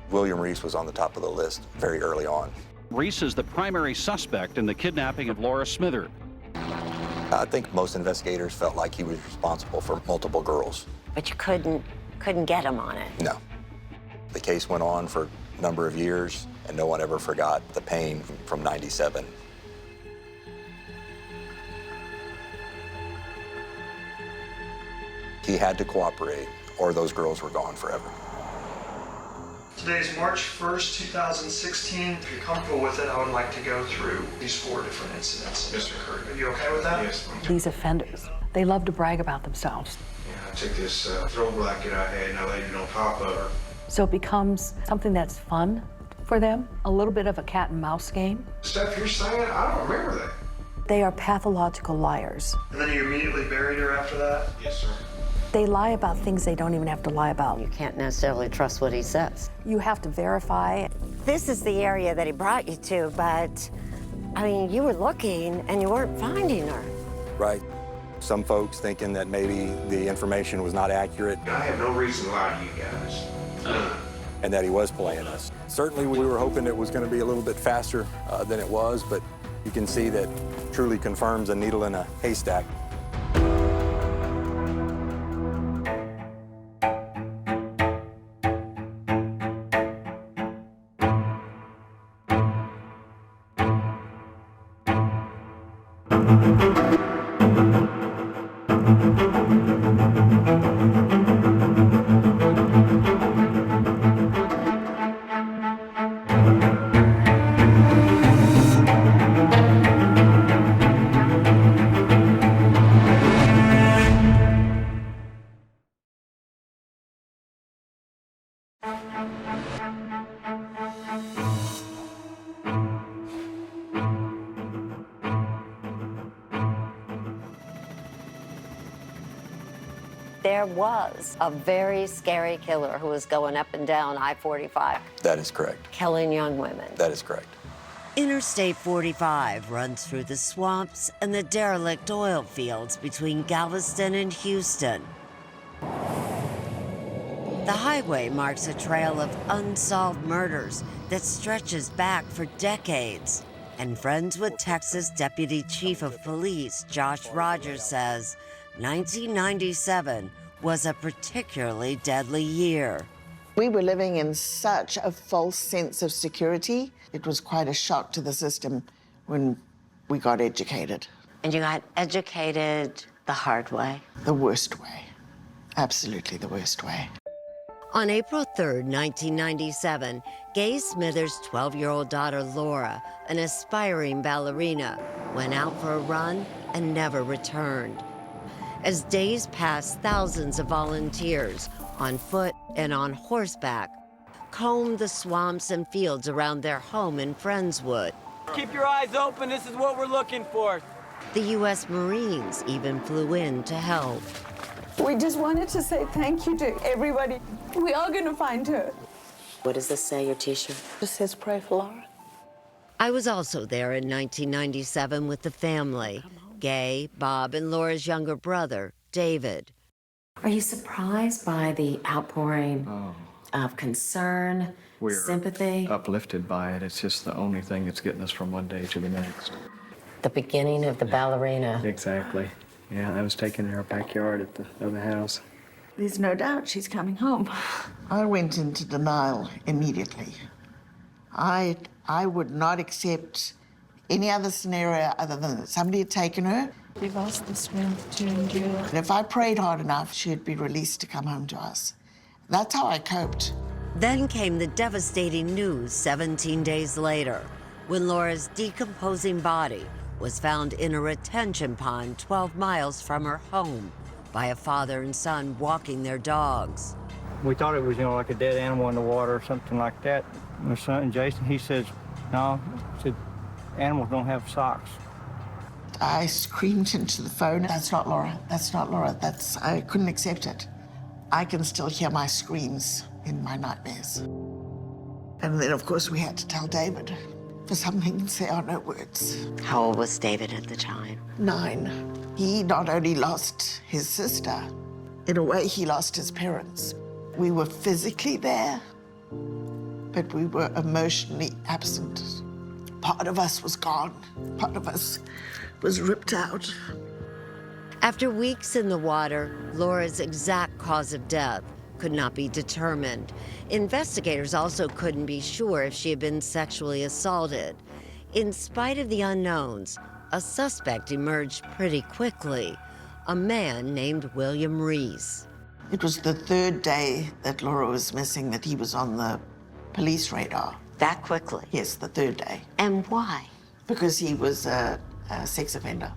William Reese was on the top of the list very early on. Reese is the primary suspect in the kidnapping of Laura Smither. I think most investigators felt like he was responsible for multiple girls. But you couldn't get him on it. No. The case went on for a number of years, and no one ever forgot the pain from '97. He had to cooperate, or those girls were gone forever. Today is March 1st, 2016. If you're comfortable with it, I would like to go through these 4 different incidents that occurred. Are you okay with that? Yes, ma'am. These offenders, they love to brag about themselves. I took this throw blanket I had and I laid it on top of her. So it becomes something that's fun for them, a little bit of a cat and mouse game. Stuff you're saying, I don't remember that. They are pathological liars. And then you immediately buried her after that? Yes, sir. They lie about things they don't even have to lie about. You can't necessarily trust what he says. You have to verify. This is the area that he brought you to, but, I mean, you were looking and you weren't finding her. Right. Some folks thinking that maybe the information was not accurate. I have no reason to lie to you guys. And that he was playing us. Certainly we were hoping it was going to be a little bit faster than it was, but you can see that truly confirms a needle in a haystack. There was a very scary killer who was going up and down I-45, That is correct. killing young women. That is correct. Interstate 45 runs through the swamps and the derelict oil fields between Galveston and Houston. The highway marks a trail of unsolved murders that stretches back for decades. And friends with Texas Deputy Chief of Police Josh Rogers says 1997 was a particularly deadly year. We were living in such a false sense of security. It was quite a shock to the system when we got educated. And you got educated the hard way? The worst way. Absolutely the worst way. On April 3rd, 1997, Gay Smithers' 12-year-old daughter, Laura, an aspiring ballerina, went out for a run and never returned. As days passed, thousands of volunteers, on foot and on horseback, combed the swamps and fields around their home in Friendswood. Keep your eyes open, this is what we're looking for. The U.S. Marines even flew in to help. We just wanted to say thank you to everybody. We are gonna find her. What does this say, your t-shirt? It says pray for Laura. I was also there in 1997 with the family, Gay, Bob, and Laura's younger brother, David. Are you surprised by the outpouring of concern, sympathy? Uplifted by it. It's just the only thing that's getting us from one day to the next. The beginning of the ballerina. Exactly. Yeah, I was taken in our backyard at the other house. There's no doubt she's coming home. I went into denial immediately. I would not accept any other scenario other than that somebody had taken her. We've lost the strength to endure. And if I prayed hard enough, she'd be released to come home to us. That's how I coped. Then came the devastating news 17 days later, when Laura's decomposing body was found in a retention pond 12 miles from her home by a father and son walking their dogs. We thought it was, like a dead animal in the water or something like that. My son, Jason, he says, no, animals don't have socks. I screamed into the phone, that's not Laura, that's not Laura, I couldn't accept it. I can still hear my screams in my nightmares. And then, of course, we had to tell David, for some things there are no words. How old was David at the time? 9. He not only lost his sister, in a way he lost his parents. We were physically there, but we were emotionally absent. Part of us was gone. Part of us was ripped out. After weeks in the water, Laura's exact cause of death could not be determined. Investigators also couldn't be sure if she had been sexually assaulted. In spite of the unknowns, a suspect emerged pretty quickly, a man named William Reese. It was the third day that Laura was missing that he was on the police radar. That quickly? Yes, the third day. And why? Because he was a sex offender.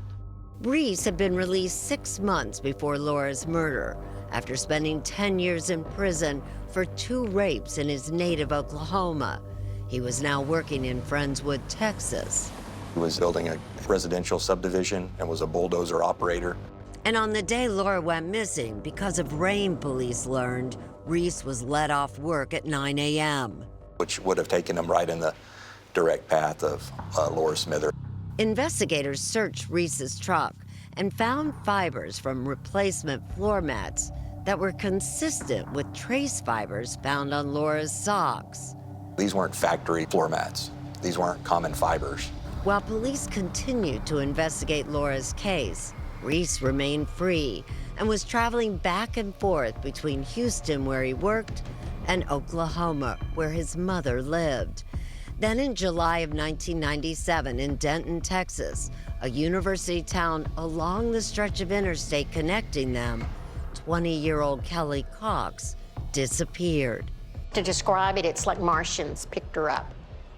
Reese had been released 6 months before Laura's murder, after spending 10 years in prison for 2 rapes in his native Oklahoma. He was now working in Friendswood, Texas. He was building a residential subdivision and was a bulldozer operator. And on the day Laura went missing, because of rain, police learned, Reese was let off work at 9 a.m. Which would have taken him right in the direct path of Laura Smither. Investigators searched Reese's truck and found fibers from replacement floor mats that were consistent with trace fibers found on Laura's socks. These weren't factory floor mats. These weren't common fibers. While police continued to investigate Laura's case, Reese remained free and was traveling back and forth between Houston, where he worked, and Oklahoma, where his mother lived. Then in July of 1997 in Denton, Texas, a university town along the stretch of interstate connecting them, 20-year-old Kelly Cox disappeared. To describe it, it's like Martians picked her up.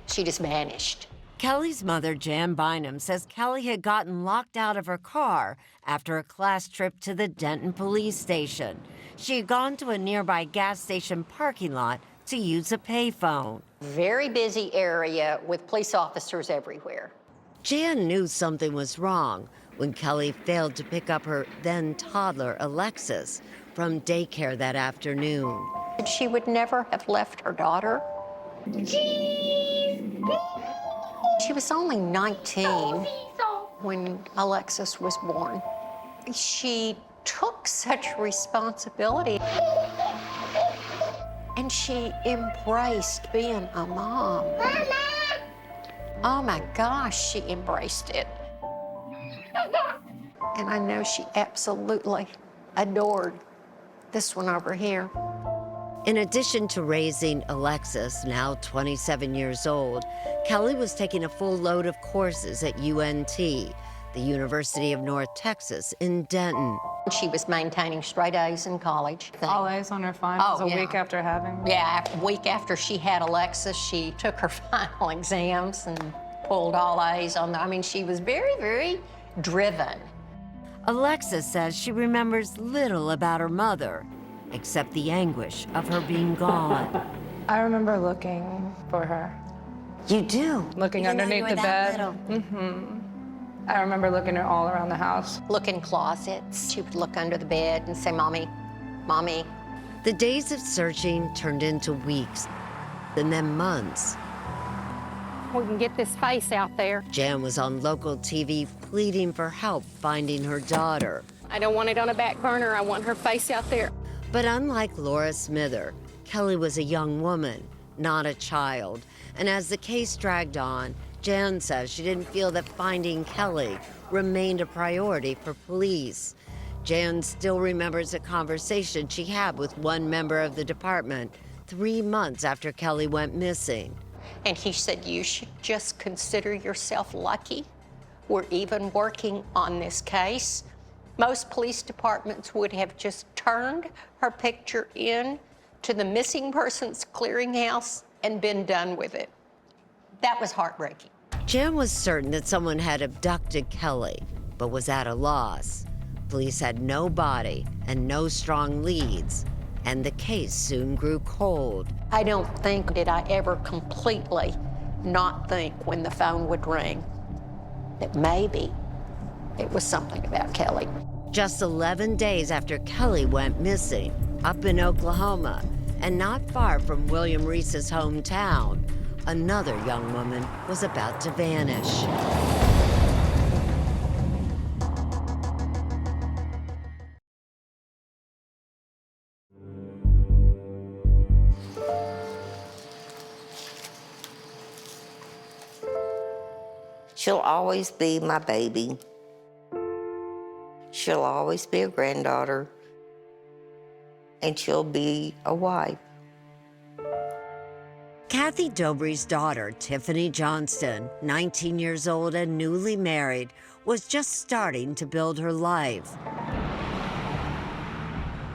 She just vanished. Kelly's mother, Jan Bynum, says Kelly had gotten locked out of her car after a class trip to the Denton police station. She had gone to a nearby gas station parking lot to use a payphone. Very busy area with police officers everywhere. Jan knew something was wrong when Kelly failed to pick up her then toddler, Alexis, from daycare that afternoon. She would never have left her daughter. She was only 19 when Alexis was born. She took such responsibility. And she embraced being a mom. Mama! Oh my gosh, she embraced it. And I know she absolutely adored this one over here. In addition to raising Alexis, now 27 years old, Kelly was taking a full load of courses at UNT, the University of North Texas in Denton. She was maintaining straight A's in college. All A's on her finals a week after having me? Yeah, a week after she had Alexis, she took her final exams and pulled all A's on them. I mean, she was very, very driven. Alexis says she remembers little about her mother, except the anguish of her being gone. I remember looking for her. You do? Looking underneath the bed. Mm-hmm. I remember looking her all around the house. Look in closets. She would look under the bed and say, Mommy, Mommy. The days of searching turned into weeks, and then months. We can get this face out there. Jan was on local TV pleading for help finding her daughter. I don't want it on a back burner. I want her face out there. But unlike Laura Smither, Kelly was a young woman, not a child. And as the case dragged on, Jan says she didn't feel that finding Kelly remained a priority for police. Jan still remembers a conversation she had with one member of the department 3 months after Kelly went missing. And he said, you should just consider yourself lucky. We're even working on this case. Most police departments would have just turned her picture in to the missing persons clearinghouse and been done with it. That was heartbreaking. Jan was certain that someone had abducted Kelly, but was at a loss. Police had no body and no strong leads, and the case soon grew cold. I don't think did I ever completely not think when the phone would ring that maybe it was something about Kelly. Just 11 days after Kelly went missing, up in Oklahoma, and not far from William Reese's hometown, another young woman was about to vanish. She'll always be my baby. She'll always be a granddaughter, and she'll be a wife. Kathy Dobry's daughter, Tiffany Johnston, 19 years old and newly married, was just starting to build her life.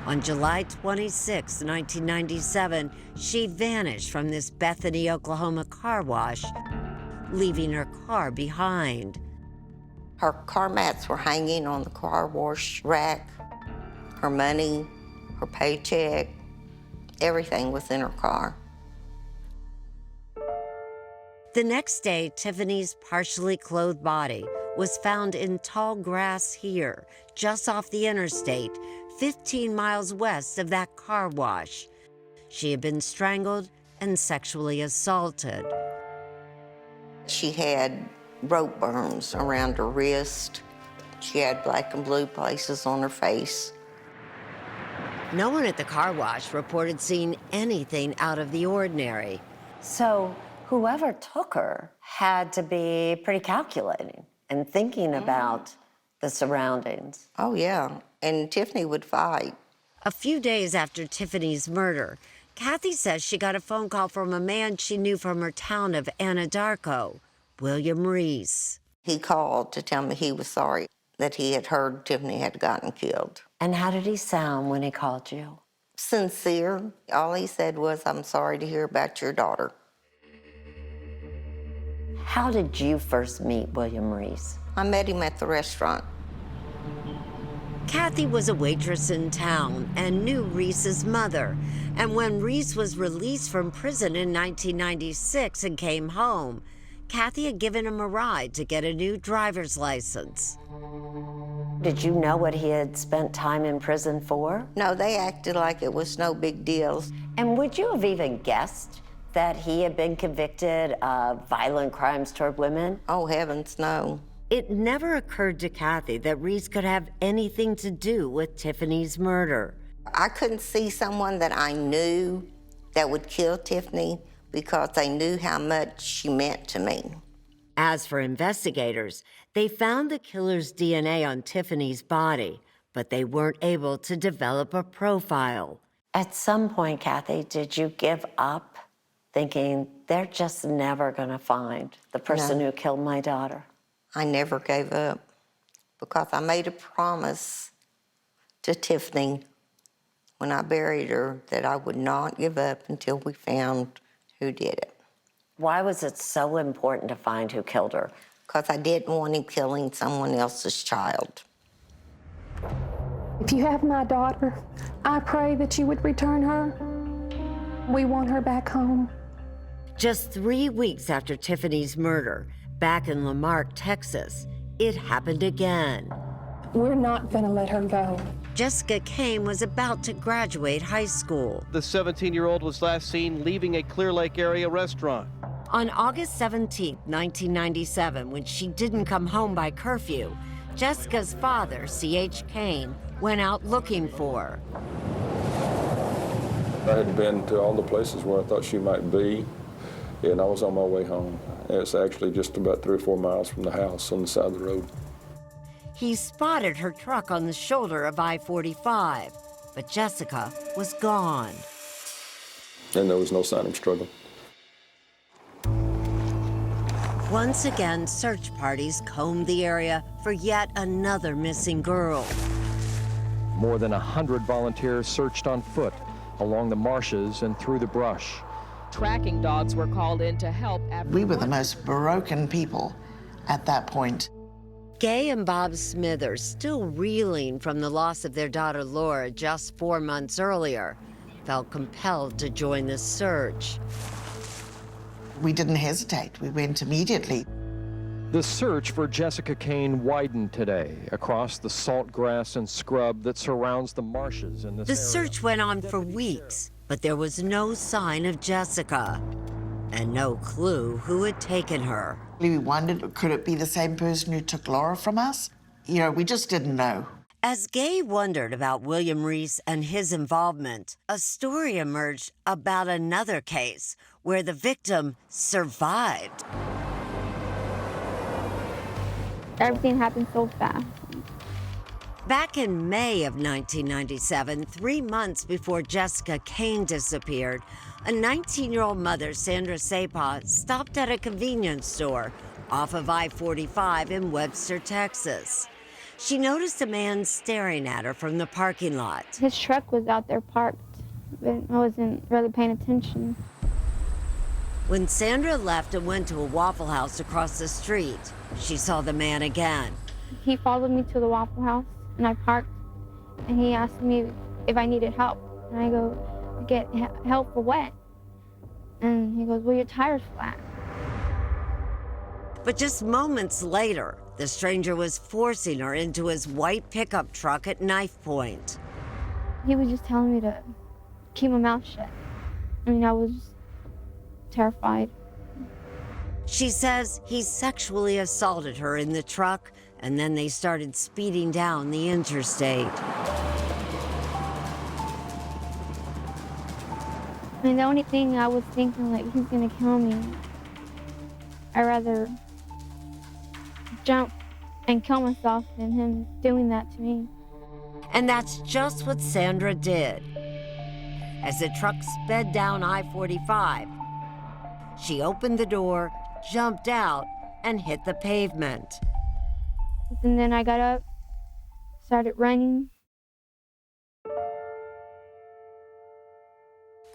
On July 26, 1997, she vanished from this Bethany, Oklahoma car wash, leaving her car behind. Her car mats were hanging on the car wash rack. Her money, her paycheck, everything was in her car. The next day, Tiffany's partially clothed body was found in tall grass here, just off the interstate, 15 miles west of that car wash. She had been strangled and sexually assaulted. She had rope burns around her wrist. She had black and blue places on her face. No one at the car wash reported seeing anything out of the ordinary. So whoever took her had to be pretty calculating and thinking about the surroundings. Oh, yeah. And Tiffany would fight. A few days after Tiffany's murder, Kathy says she got a phone call from a man she knew from her town of Anadarko, William Reese. He called to tell me he was sorry that he had heard Tiffany had gotten killed. And how did he sound when he called you? Sincere. All he said was, "I'm sorry to hear about your daughter." How did you first meet William Reese? I met him at the restaurant. Kathy was a waitress in town and knew Reese's mother. And when Reese was released from prison in 1996 and came home, Kathy had given him a ride to get a new driver's license. Did you know what he had spent time in prison for? No, they acted like it was no big deal. And would you have even guessed that he had been convicted of violent crimes toward women? Oh, heavens, no. It never occurred to Kathy that Reese could have anything to do with Tiffany's murder. I couldn't see someone that I knew that would kill Tiffany because they knew how much she meant to me. As for investigators, they found the killer's DNA on Tiffany's body, but they weren't able to develop a profile. At some point, Kathy, did you give up thinking they're just never gonna find the person who killed my daughter? I never gave up because I made a promise to Tiffany when I buried her that I would not give up until we found who did it. Why was it so important to find who killed her? Because I didn't want him killing someone else's child. If you have my daughter, I pray that you would return her. We want her back home. Just 3 weeks after Tiffany's murder, back in Lamarck, Texas, it happened again. We're not gonna let her go. Jessica Kane was about to graduate high school. The 17-year-old was last seen leaving a Clear Lake area restaurant. On August 17, 1997, when she didn't come home by curfew, Jessica's father, C.H. Kane, went out looking for her. I had been to all the places where I thought she might be, and I was on my way home. It's actually just about 3 or 4 miles from the house on the side of the road. He spotted her truck on the shoulder of I-45, but Jessica was gone. And there was no sign of struggle. Once again, search parties combed the area for yet another missing girl. More than 100 volunteers searched on foot along the marshes and through the brush. Tracking dogs were called in to help after We were the most broken people at that point. Gay and Bob Smithers, still reeling from the loss of their daughter Laura just 4 months earlier, felt compelled to join the search. We didn't hesitate. We went immediately. The search for Jessica Kane widened today across the salt grass and scrub that surrounds the marshes in this The area. search went on for weeks, but there was no sign of Jessica and no clue who had taken her. We wondered, could it be the same person who took Laura from us? You know, we just didn't know. As Gay wondered about William Reese and his involvement, a story emerged about another case where the victim survived. Everything happened so fast. Back in May of 1997, 3 months before Jessica Kane disappeared, a 19-year-old mother, Sandra Sepa, stopped at a convenience store off of I-45 in Webster, Texas. She noticed a man staring at her from the parking lot. His truck was out there parked, but I wasn't really paying attention. When Sandra left and went to a Waffle House across the street, she saw the man again. He followed me to the Waffle House, and I parked, and he asked me if I needed help. And I go, get help for what? And he goes, well, your tire's flat. But just moments later, the stranger was forcing her into his white pickup truck at knife point. He was just telling me to keep my mouth shut. I mean, I was terrified. She says he sexually assaulted her in the truck, and then they started speeding down the interstate. I mean, the only thing I was thinking, like, he's gonna kill me. I'd rather jump and kill myself than him doing that to me. And that's just what Sandra did. As the truck sped down I-45, she opened the door, jumped out, and hit the pavement. And then I got up, started running.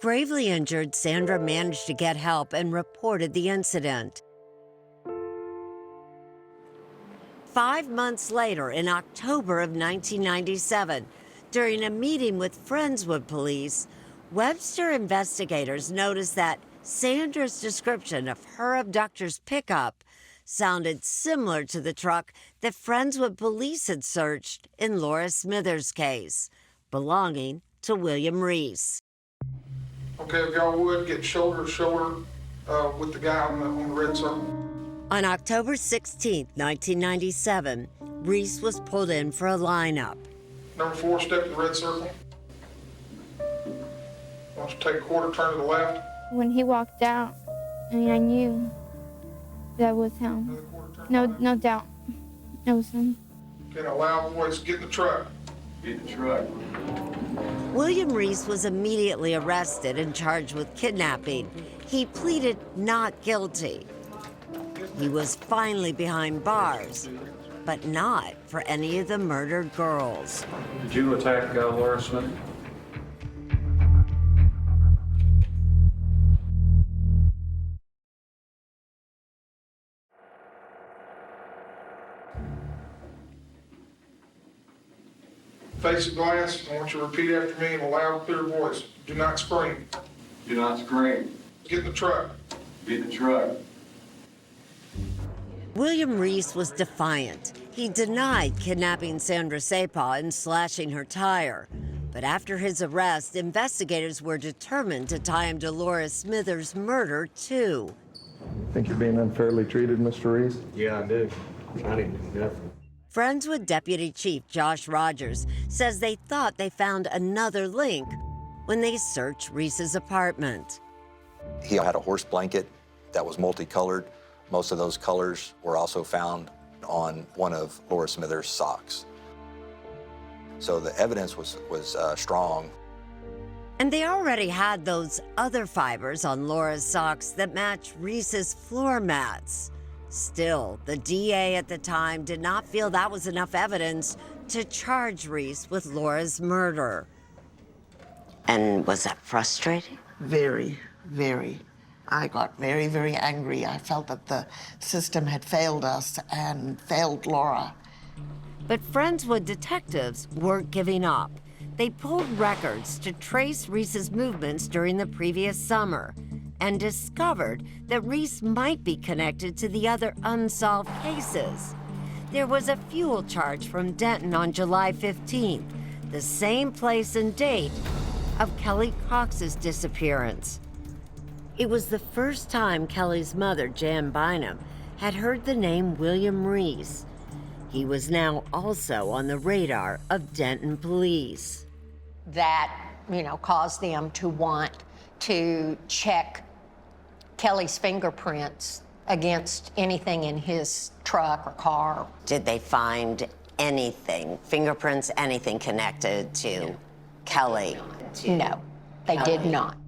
Gravely injured, Sandra managed to get help and reported the incident. 5 months later, in October of 1997, during a meeting with Friendswood Police, Webster investigators noticed that Sandra's description of her abductor's pickup sounded similar to the truck that Friendswood Police had searched in Laura Smithers' case, belonging to William Reese. Okay, if y'all would, get shoulder to shoulder with the guy on the red circle. On October 16, 1997, Reese was pulled in for a lineup. Number 4, step to the red circle. I want you to take a quarter turn to the left. When he walked out, I mean, I knew that was him. No doubt. It was him. Okay, now loud voice, get in the truck. Get in the truck. William Reese was immediately arrested and charged with kidnapping. He pleaded not guilty. He was finally behind bars, but not for any of the murdered girls. Did you attack Laura Smith? Face the glass. I want you to repeat after me in a loud, clear voice. Do not scream. Do not scream. Get in the truck. Get in the truck. William Reese was defiant. He denied kidnapping Sandra Sepa and slashing her tire. But after his arrest, investigators were determined to tie him to Laura Smithers' murder, too. Think you're being unfairly treated, Mr. Reese? Yeah, I do. I didn't do nothing. Friendswood Deputy Chief Josh Rogers says they thought they found another link when they searched Reese's apartment. He had a horse blanket that was multicolored. Most of those colors were also found on one of Laura Smithers' socks. So the evidence was strong. And they already had those other fibers on Laura's socks that match Reese's floor mats. Still, the DA at the time did not feel that was enough evidence to charge Reese with Laura's murder. And was that frustrating? Very, very. I got very, very angry. I felt that the system had failed us and failed Laura. But Friendswood detectives weren't giving up. They pulled records to trace Reese's movements during the previous summer and discovered that Reese might be connected to the other unsolved cases. There was a fuel charge from Denton on July 15th, the same place and date of Kelly Cox's disappearance. It was the first time Kelly's mother, Jan Bynum, had heard the name William Reese. He was now also on the radar of Denton police. That, caused them to want to check Kelly's fingerprints against anything in his truck or car. Did they find anything, fingerprints, anything connected to Kelly? No, they did not.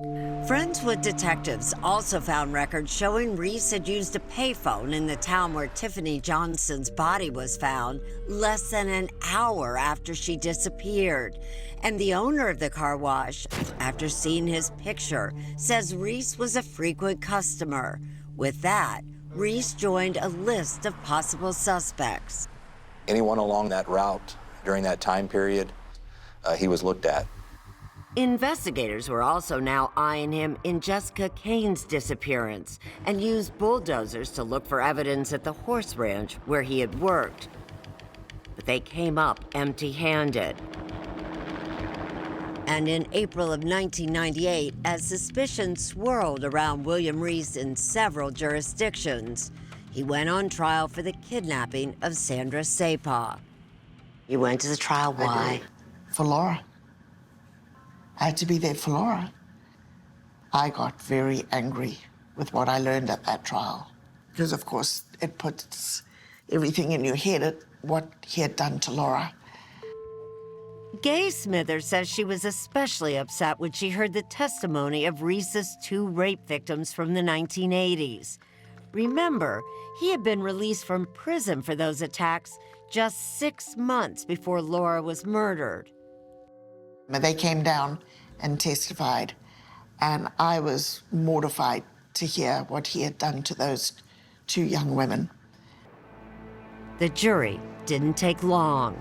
Friendswood detectives also found records showing Reese had used a payphone in the town where Tiffany Johnson's body was found less than an hour after she disappeared. And the owner of the car wash, after seeing his picture, says Reese was a frequent customer. With that, Reese joined a list of possible suspects. Anyone along that route during that time period, he was looked at. Investigators were also now eyeing him in Jessica Kane's disappearance and used bulldozers to look for evidence at the horse ranch where he had worked. But they came up empty-handed. And in April of 1998, as suspicion swirled around William Reese in several jurisdictions, he went on trial for the kidnapping of Sandra Sapah. You went to the trial, why? For Laura. I had to be there for Laura. I got very angry with what I learned at that trial. Because, of course, it puts everything in your head at what he had done to Laura. Gay Smithers says she was especially upset when she heard the testimony of Reese's 2 rape victims from the 1980s. Remember, he had been released from prison for those attacks just 6 months before Laura was murdered. They came down and testified, and I was mortified to hear what he had done to those 2 young women. The jury didn't take long.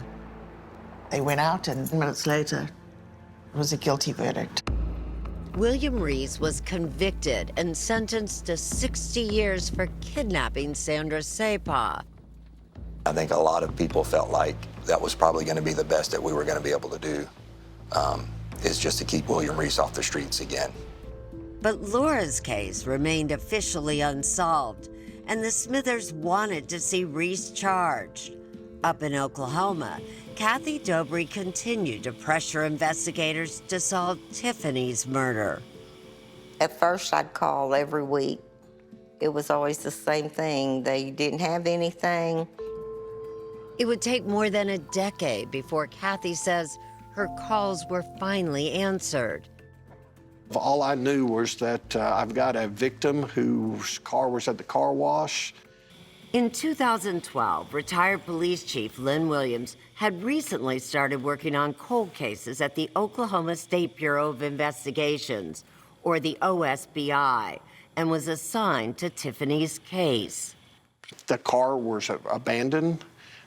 They went out, and minutes later, it was a guilty verdict. William Reese was convicted and sentenced to 60 years for kidnapping Sandra Sapah. I think a lot of people felt like that was probably going to be the best that we were going to be able to do, is just to keep William Reese off the streets again. But Laura's case remained officially unsolved, and the Smithers wanted to see Reese charged. Up in Oklahoma, Kathy Dobry continued to pressure investigators to solve Tiffany's murder. At first, I'd call every week. It was always the same thing. They didn't have anything. It would take more than a decade before Kathy says her calls were finally answered. All I knew was that I've got a victim whose car was at the car wash. In 2012, retired police chief Lynn Williams had recently started working on cold cases at the Oklahoma State Bureau of Investigations, or the OSBI, and was assigned to Tiffany's case. The car was abandoned.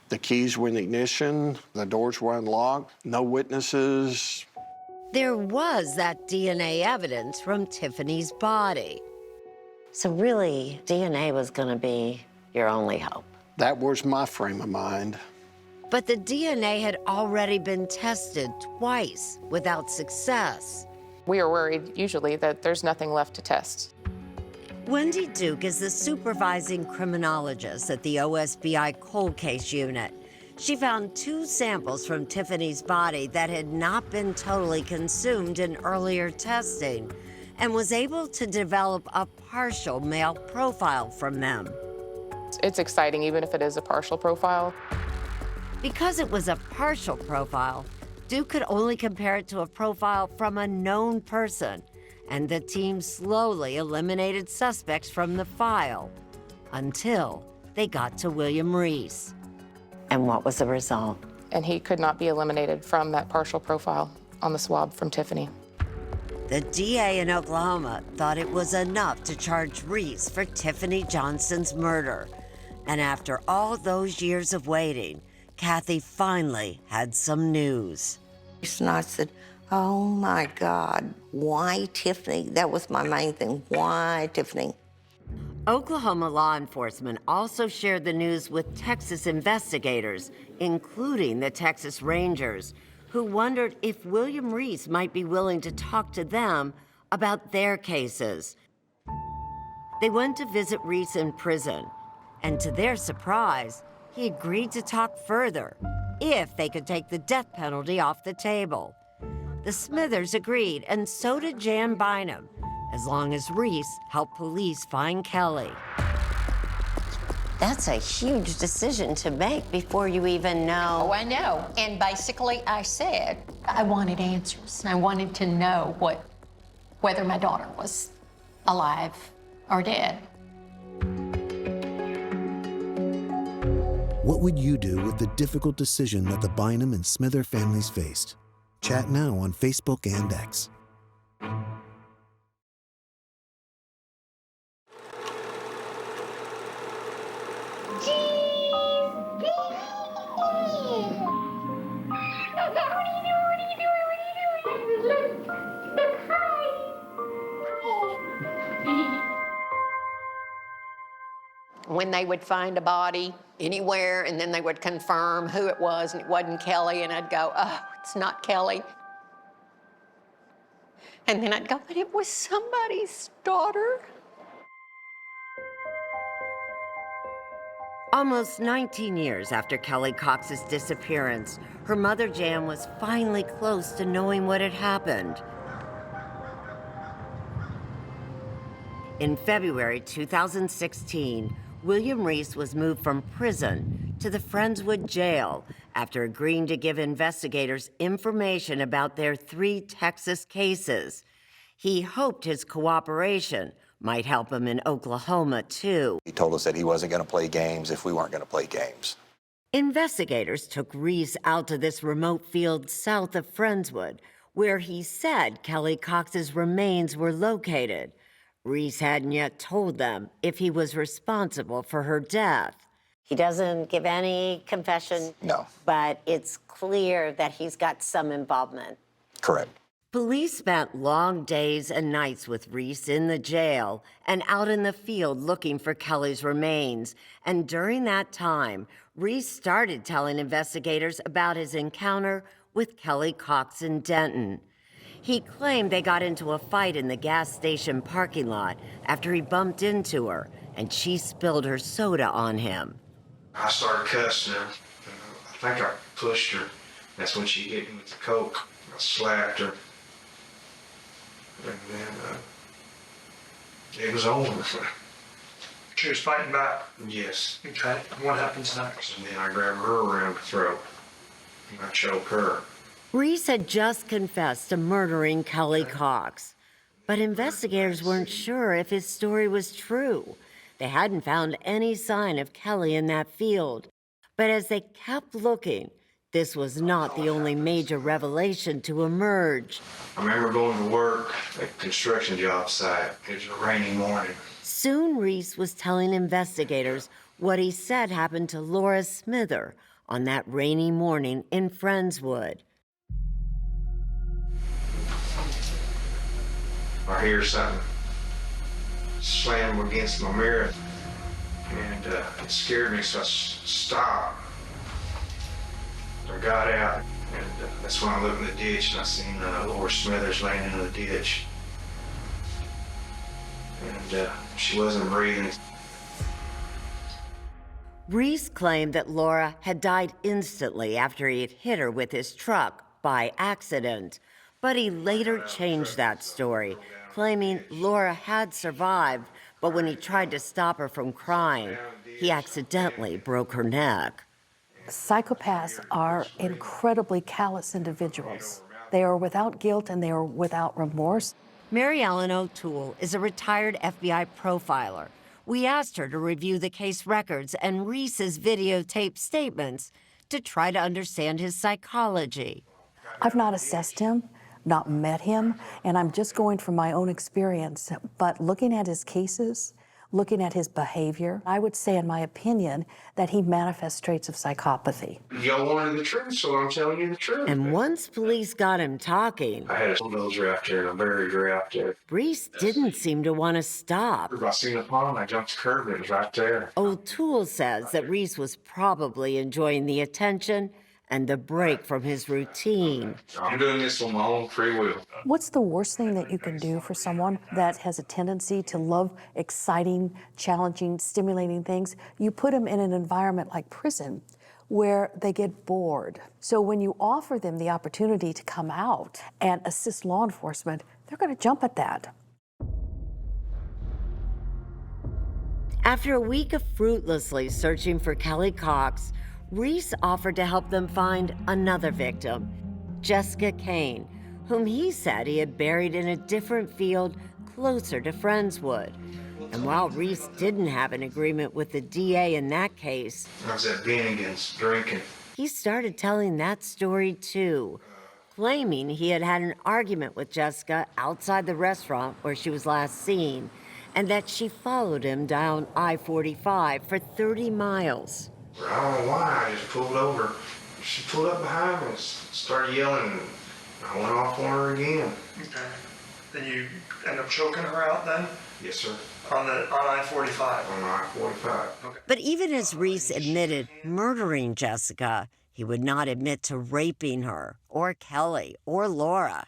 The keys were in the ignition. The doors were unlocked. No witnesses. There was that DNA evidence from Tiffany's body. So really, DNA was going to be your only hope. That was my frame of mind. But the DNA had already been tested twice without success. We are worried, usually, that there's nothing left to test. Wendy Duke is the supervising criminologist at the OSBI cold case unit. She found 2 samples from Tiffany's body that had not been totally consumed in earlier testing and was able to develop a partial male profile from them. It's exciting, even if it is a partial profile. Because it was a partial profile, Duke could only compare it to a profile from a known person, and the team slowly eliminated suspects from the file until they got to William Reese. And what was the result? And he could not be eliminated from that partial profile on the swab from Tiffany. The DA in Oklahoma thought it was enough to charge Reese for Tiffany Johnson's murder. And after all those years of waiting, Kathy finally had some news. And I said, oh my God, why Tiffany? That was my main thing, why Tiffany? Oklahoma law enforcement also shared the news with Texas investigators, including the Texas Rangers, who wondered if William Reese might be willing to talk to them about their cases. They went to visit Reese in prison, and to their surprise, he agreed to talk further if they could take the death penalty off the table. The Smithers agreed, and so did Jan Bynum, as long as Reese helped police find Kelly. That's a huge decision to make before you even know. Oh, I know. And basically, I said I wanted answers. I wanted to know whether my daughter was alive or dead. What would you do with the difficult decision that the Bynum and Smither families faced? Chat now on Facebook and X. When they would find a body anywhere, and then they would confirm who it was, and it wasn't Kelly, and I'd go, oh, it's not Kelly. And then I'd go, but it was somebody's daughter. Almost 19 years after Kelly Cox's disappearance, her mother Jan was finally close to knowing what had happened. In February 2016, William Reese was moved from prison to the Friendswood jail after agreeing to give investigators information about their 3 Texas cases. He hoped his cooperation might help him in Oklahoma, too. He told us that he wasn't going to play games if we weren't going to play games. Investigators took Reese out to this remote field south of Friendswood, where he said Kelly Cox's remains were located. Reese hadn't yet told them if he was responsible for her death. He doesn't give any confession. No. But it's clear that he's got some involvement. Correct. Police spent long days and nights with Reese in the jail and out in the field looking for Kelly's remains. And during that time, Reese started telling investigators about his encounter with Kelly Cox in Denton. He claimed they got into a fight in the gas station parking lot after he bumped into her, and she spilled her soda on him. I started cussing her. I think I pushed her. That's when she hit me with the Coke. I slapped her. And then it was over. She was fighting back? Yes. Okay. What happens next? And then I grabbed her around the throat and I choked her. Reese had just confessed to murdering Kelly Cox, but investigators weren't sure if his story was true. They hadn't found any sign of Kelly in that field. But as they kept looking, this was not the only major revelation to emerge. I remember going to work at a construction job site. It was a rainy morning. Soon Reese was telling investigators what he said happened to Laura Smither on that rainy morning in Friendswood. I hear something slam against my mirror, and it scared me, so I stopped. I got out, and that's when I looked in the ditch, and I seen Laura Smithers laying in the ditch. And she wasn't breathing. Reese claimed that Laura had died instantly after he had hit her with his truck by accident. But he later changed that story, claiming Laura had survived, but when he tried to stop her from crying, he accidentally broke her neck. Psychopaths are incredibly callous individuals. They are without guilt and they are without remorse. Mary Ellen O'Toole is a retired FBI profiler. We asked her to review the case records and Reese's videotaped statements to try to understand his psychology. I've not assessed him, not met him, and I'm just going from my own experience. But looking at his cases, looking at his behavior, I would say, in my opinion, that he manifests traits of psychopathy. Y'all wanted the truth, so I'm telling you the truth. And once police got him talking, I had a bulldozer out there and a barrier out there. Reese didn't seem to want to stop. I seen a pond, I jumped the curb, it was right there. O'Toole says that Reese was probably enjoying the attention and the break from his routine. I'm doing this on my own free will. What's the worst thing that you can do for someone that has a tendency to love exciting, challenging, stimulating things? You put them in an environment like prison where they get bored. So when you offer them the opportunity to come out and assist law enforcement, they're going to jump at that. After a week of fruitlessly searching for Kelly Cox, Reese offered to help them find another victim, Jessica Kane, whom he said he had buried in a different field closer to Friendswood. And while Reese didn't have an agreement with the DA in that case, I was at Bennigan's drinking. he started telling that story too, claiming he had had an argument with Jessica outside the restaurant where she was last seen, and that she followed him down I-45 for 30 miles. I don't know why, I just pulled over. She pulled up behind me and started yelling, and I went off on her again. Okay. Then you end up choking her out then? Yes, sir. On I-45? On I-45. Okay. But even as Reese admitted murdering Jessica, he would not admit to raping her, or Kelly, or Laura.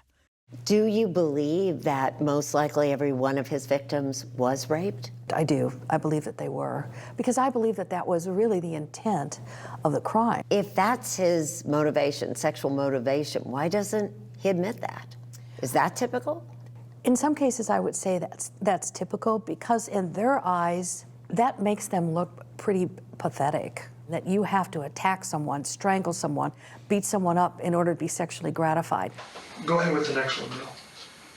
Do you believe that most likely every one of his victims was raped? I do. I believe that they were, because I believe that that was really the intent of the crime. If that's his motivation, sexual motivation, why doesn't he admit that? Is that typical? In some cases, I would say that's typical, because in their eyes, that makes them look pretty pathetic. That you have to attack someone, strangle someone, beat someone up in order to be sexually gratified. Go ahead with the next one, Bill.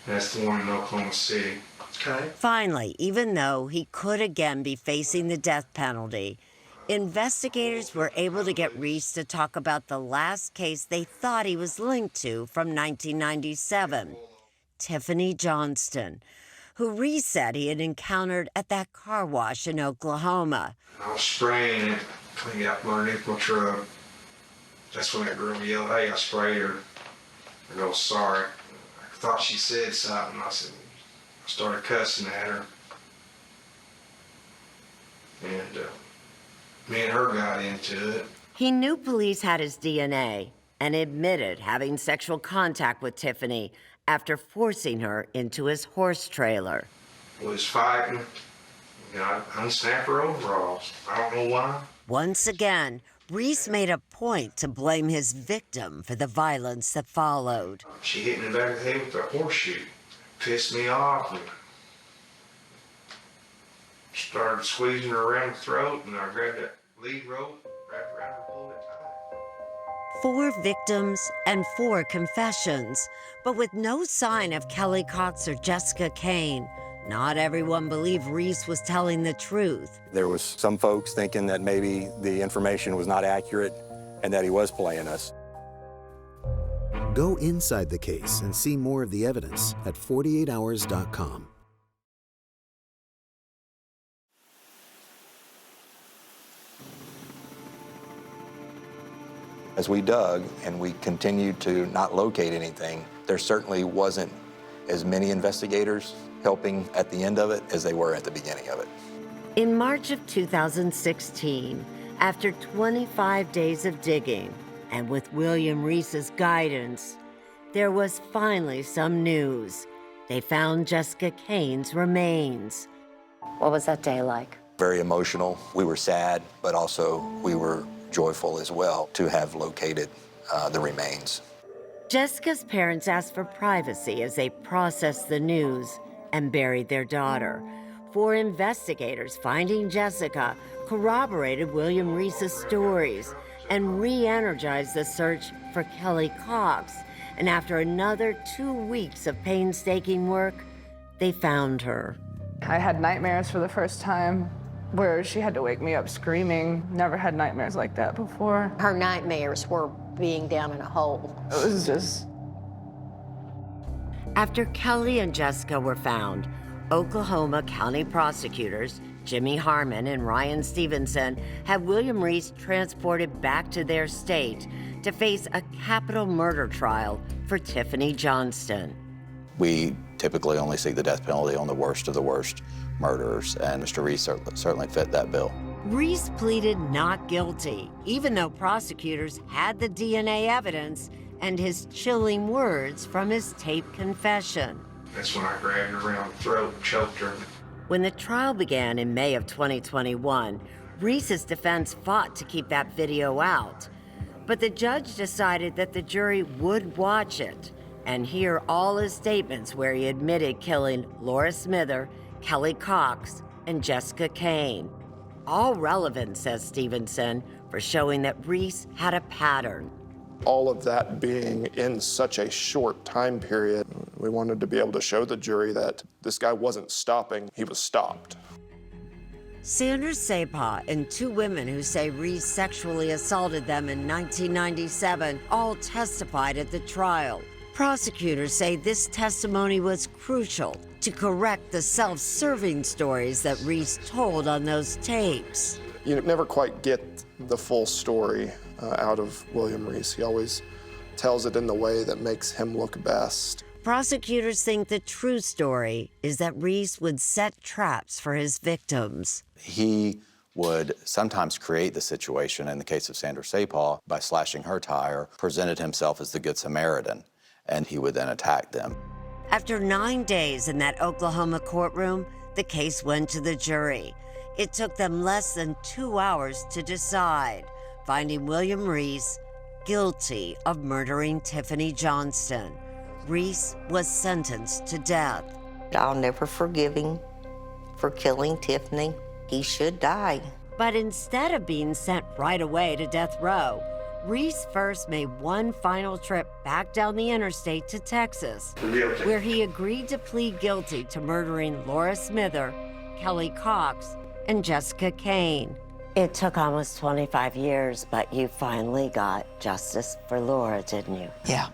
That's the one in Oklahoma City. Okay. Finally, even though he could again be facing the death penalty, investigators were able to get Reese to talk about the last case they thought he was linked to from 1997, Tiffany Johnston, who Reese said he had encountered at that car wash in Oklahoma. I was spraying it, cleaned up underneath my truck. That's when that girl yelled, "Hey, I sprayed her." I go, "Sorry." I thought she said something. I started cussing at her. And me and her got into it. He knew police had his DNA and admitted having sexual contact with Tiffany after forcing her into his horse trailer. We was fighting. I unsnapped her overalls. I don't know why. Once again, Reese made a point to blame his victim for the violence that followed. She hit me in the back of the head with a horseshoe. Pissed me off. And started squeezing her around the throat, and I grabbed that lead rope, wrapped around her, pulled it tight. 4 victims and 4 confessions, but with no sign of Kelly Cox or Jessica Kane. Not everyone believed Reese was telling the truth. There was some folks thinking that maybe the information was not accurate and that he was playing us. Go inside the case and see more of the evidence at 48hours.com. As we dug and we continued to not locate anything, there certainly wasn't as many investigators helping at the end of it as they were at the beginning of it. In March of 2016, after 25 days of digging, and with William Reese's guidance, there was finally some news. They found Jessica Kane's remains. What was that day like? Very emotional. We were sad, but also we were joyful as well to have located the remains. Jessica's parents asked for privacy as they processed the news and buried their daughter. 4 investigators finding Jessica corroborated William Reese's stories and re-energized the search for Kelly Cox. And after another 2 weeks of painstaking work, they found her. I had nightmares for the first time where she had to wake me up screaming. Never had nightmares like that before. Her nightmares were being down in a hole. It was just... After Kelly and Jessica were found, Oklahoma County prosecutors, Jimmy Harmon and Ryan Stevenson, had William Reese transported back to their state to face a capital murder trial for Tiffany Johnston. We typically only see the death penalty on the worst of the worst murderers, and Mr. Reese certainly fit that bill. Reese pleaded not guilty, even though prosecutors had the DNA evidence and his chilling words from his taped confession. That's when I grabbed her around the throat and choked her. When the trial began in May of 2021, Reese's defense fought to keep that video out. But the judge decided that the jury would watch it and hear all his statements where he admitted killing Laura Smither, Kelly Cox, and Jessica Kane. All relevant, says Stevenson, for showing that Reese had a pattern. All of that being in such a short time period, we wanted to be able to show the jury that this guy wasn't stopping, he was stopped. Sandra Sapah and 2 women who say Reese sexually assaulted them in 1997 all testified at the trial. Prosecutors say this testimony was crucial to correct the self-serving stories that Reese told on those tapes. You never quite get the full story out of William Reese. He always tells it in the way that makes him look best. Prosecutors think the true story is that Reese would set traps for his victims. He would sometimes create the situation, in the case of Sandra Sapah, by slashing her tire, presented himself as the Good Samaritan, and he would then attack them. After 9 days in that Oklahoma courtroom, the case went to the jury. It took them less than 2 hours to decide, finding William Reese guilty of murdering Tiffany Johnston. Reese was sentenced to death. I'll never forgive him for killing Tiffany. He should die. But instead of being sent right away to death row, Reese first made one final trip back down the interstate to Texas, where he agreed to plead guilty to murdering Laura Smither, Kelly Cox, and Jessica Kane. It took almost 25 years, but you finally got justice for Laura, didn't you? Yeah,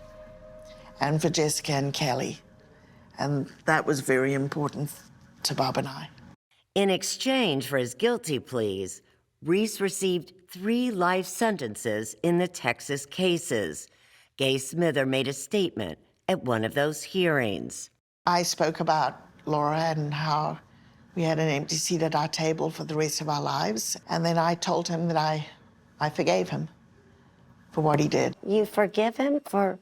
and for Jessica and Kelly. And that was very important to Bob and I. In exchange for his guilty pleas, Reese received 3 life sentences in the Texas cases. Gay Smither made a statement at one of those hearings. I spoke about Laura and how we had an empty seat at our table for the rest of our lives. And then I told him that I forgave him for what he did. You forgive him for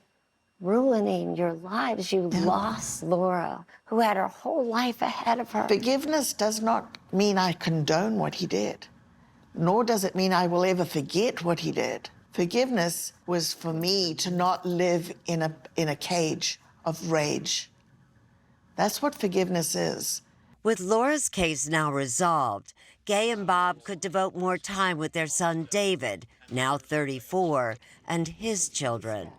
ruining your lives. You lost Laura, who had her whole life ahead of her. Forgiveness does not mean I condone what he did, nor does it mean I will ever forget what he did. Forgiveness was for me to not live in a cage of rage. That's what forgiveness is. With Laura's case now resolved, Gay and Bob could devote more time with their son David, now 34, and his children.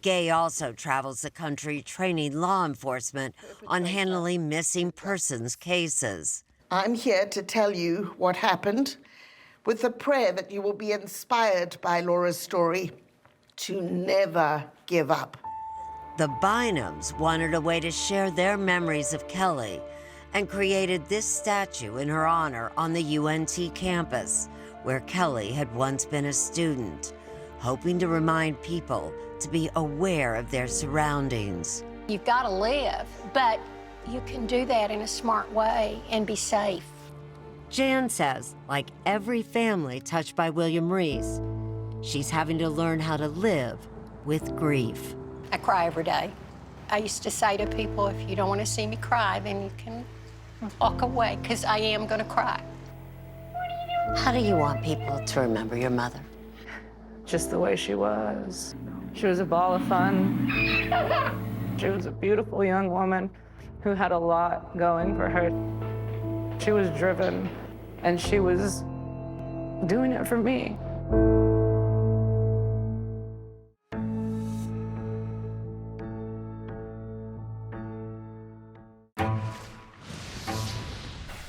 Gay also travels the country training law enforcement on handling missing persons cases. I'm here to tell you what happened, with the prayer that you will be inspired by Laura's story to never give up. The Bynums wanted a way to share their memories of Kelly and created this statue in her honor on the UNT campus, where Kelly had once been a student, hoping to remind people to be aware of their surroundings. You've got to live, but you can do that in a smart way and be safe. Jan says, like every family touched by William Reese, she's having to learn how to live with grief. I cry every day. I used to say to people, if you don't want to see me cry, then you can walk away, because I am going to cry. How do you want people to remember your mother? Just the way she was. She was a ball of fun. She was a beautiful young woman who had a lot going for her. She was driven, and she was doing it for me.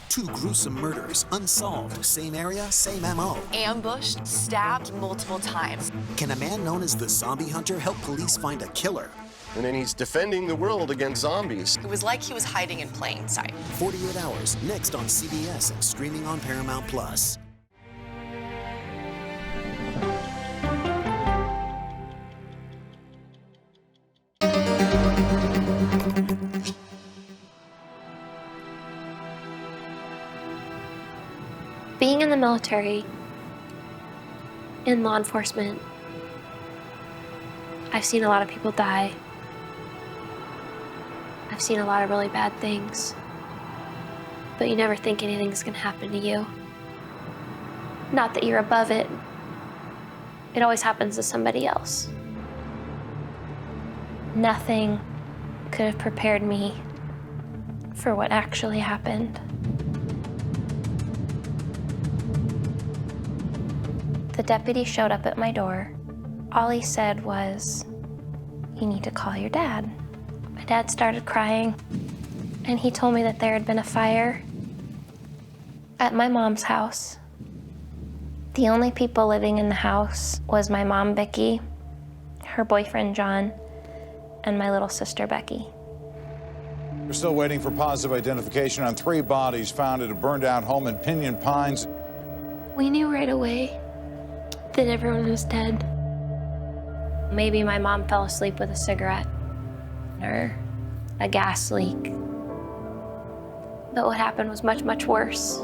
Two gruesome murders, unsolved, same area, same MO. Ambushed, stabbed multiple times. Can a man known as the Zombie Hunter help police find a killer? And then he's defending the world against zombies. It was like he was hiding in plain sight. 48 Hours, next on CBS and streaming on Paramount+. Being in the military, in law enforcement, I've seen a lot of people die. I've seen a lot of really bad things. But you never think anything's gonna happen to you. Not that you're above it. It always happens to somebody else. Nothing could have prepared me for what actually happened. The deputy showed up at my door. All he said was, "You need to call your dad." My dad started crying, and he told me that there had been a fire at my mom's house. The only people living in the house was my mom, Vicky, her boyfriend, John, and my little sister, Becky. We're still waiting for positive identification on 3 bodies found at a burned-out home in Pinyon Pines. We knew right away that everyone was dead. Maybe my mom fell asleep with a cigarette or a gas leak. But what happened was much, much worse.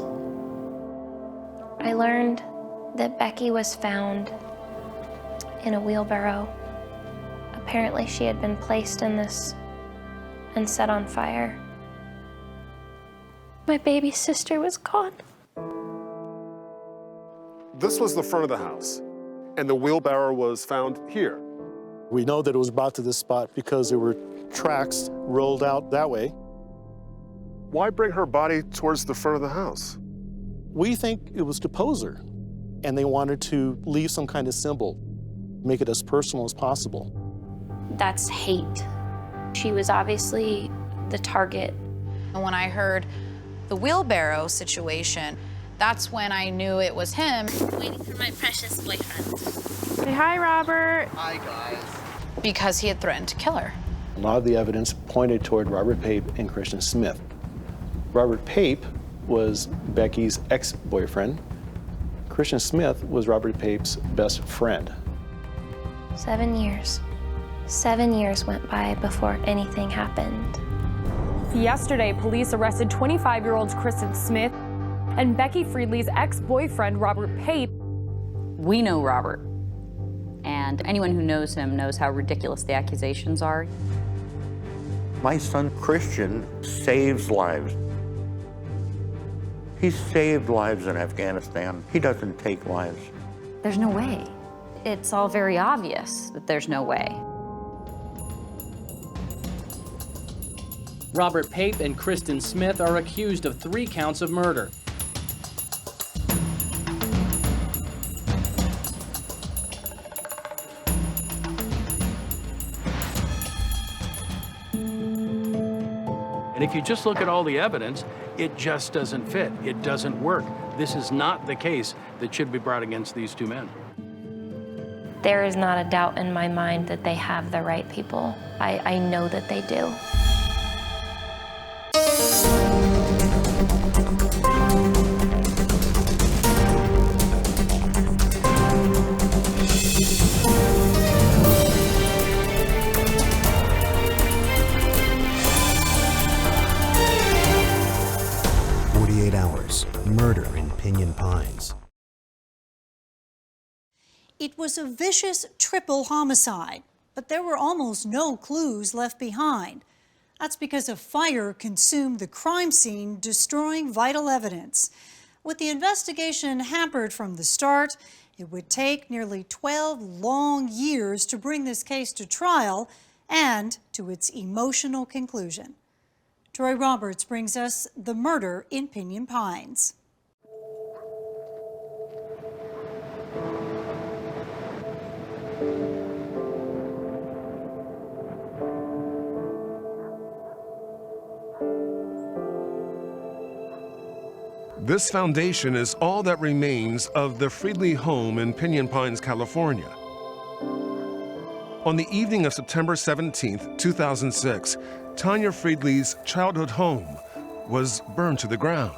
I learned that Becky was found in a wheelbarrow. Apparently she had been placed in this and set on fire. My baby sister was gone. This was the front of the house, and the wheelbarrow was found here. We know that it was brought to this spot because there were tracks rolled out that way. Why bring her body towards the front of the house? We think it was to pose her, and they wanted to leave some kind of symbol, make it as personal as possible. That's hate. She was obviously the target. When I heard the wheelbarrow situation, that's when I knew it was him. Waiting for my precious boyfriend. Say hi, Robert. Hi, guys. Because he had threatened to kill her. A lot of the evidence pointed toward Robert Pape and Christian Smith. Robert Pape was Becky's ex-boyfriend. Christian Smith was Robert Pape's best friend. 7 years. 7 years went by before anything happened. Yesterday, police arrested 25-year-old Kristen Smith and Becky Friedley's ex-boyfriend, Robert Pape. We know Robert, and anyone who knows him knows how ridiculous the accusations are. My son Christian saves lives. He saved lives in Afghanistan. He doesn't take lives. There's no way. It's all very obvious that there's no way. Robert Pape and Kristen Smith are accused of 3 counts of murder. And if you just look at all the evidence, it just doesn't fit. It doesn't work. This is not the case that should be brought against these 2 men. There is not a doubt in my mind that they have the right people. I know that they do. Murder in Pinyon Pines. It was a vicious triple homicide, but there were almost no clues left behind. That's because a fire consumed the crime scene, destroying vital evidence. With the investigation hampered from the start, it would take nearly 12 long years to bring this case to trial and to its emotional conclusion. Troy Roberts brings us the murder in Pinyon Pines. This foundation is all that remains of the Friedley home in Pinyon Pines, California. On the evening of September 17, 2006, Tanya Friedley's childhood home was burned to the ground.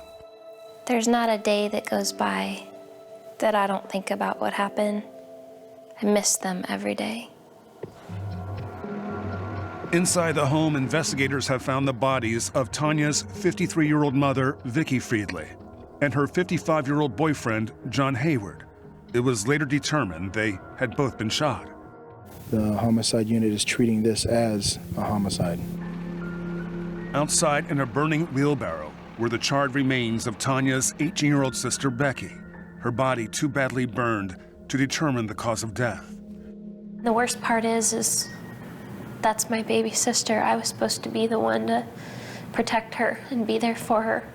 There's not a day that goes by that I don't think about what happened. I miss them every day. Inside the home, investigators have found the bodies of Tanya's 53-year-old mother, Vicky Friedley, and her 55-year-old boyfriend, John Hayward. It was later determined they had both been shot. The homicide unit is treating this as a homicide. Outside in a burning wheelbarrow were the charred remains of Tanya's 18-year-old sister, Becky, her body too badly burned to determine the cause of death. The worst part is that's my baby sister. I was supposed to be the one to protect her and be there for her.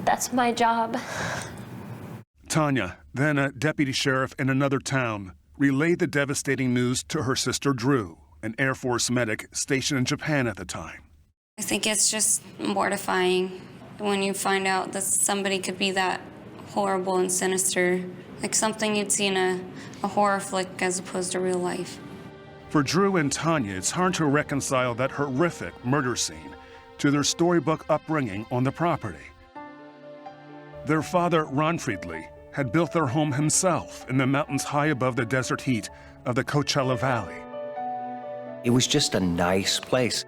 That's my job. Tanya Then a deputy sheriff in another town relayed the devastating news to her sister Drew, an Air Force medic stationed in Japan at the time. I think it's just mortifying when you find out that somebody could be that horrible and sinister, like something you'd see in a horror flick as opposed to real life. For Drew and Tanya, it's hard to reconcile that horrific murder scene to their storybook upbringing on the property. Their father, Ron Friedley, had built their home himself in the mountains high above the desert heat of the Coachella Valley. It was just a nice place.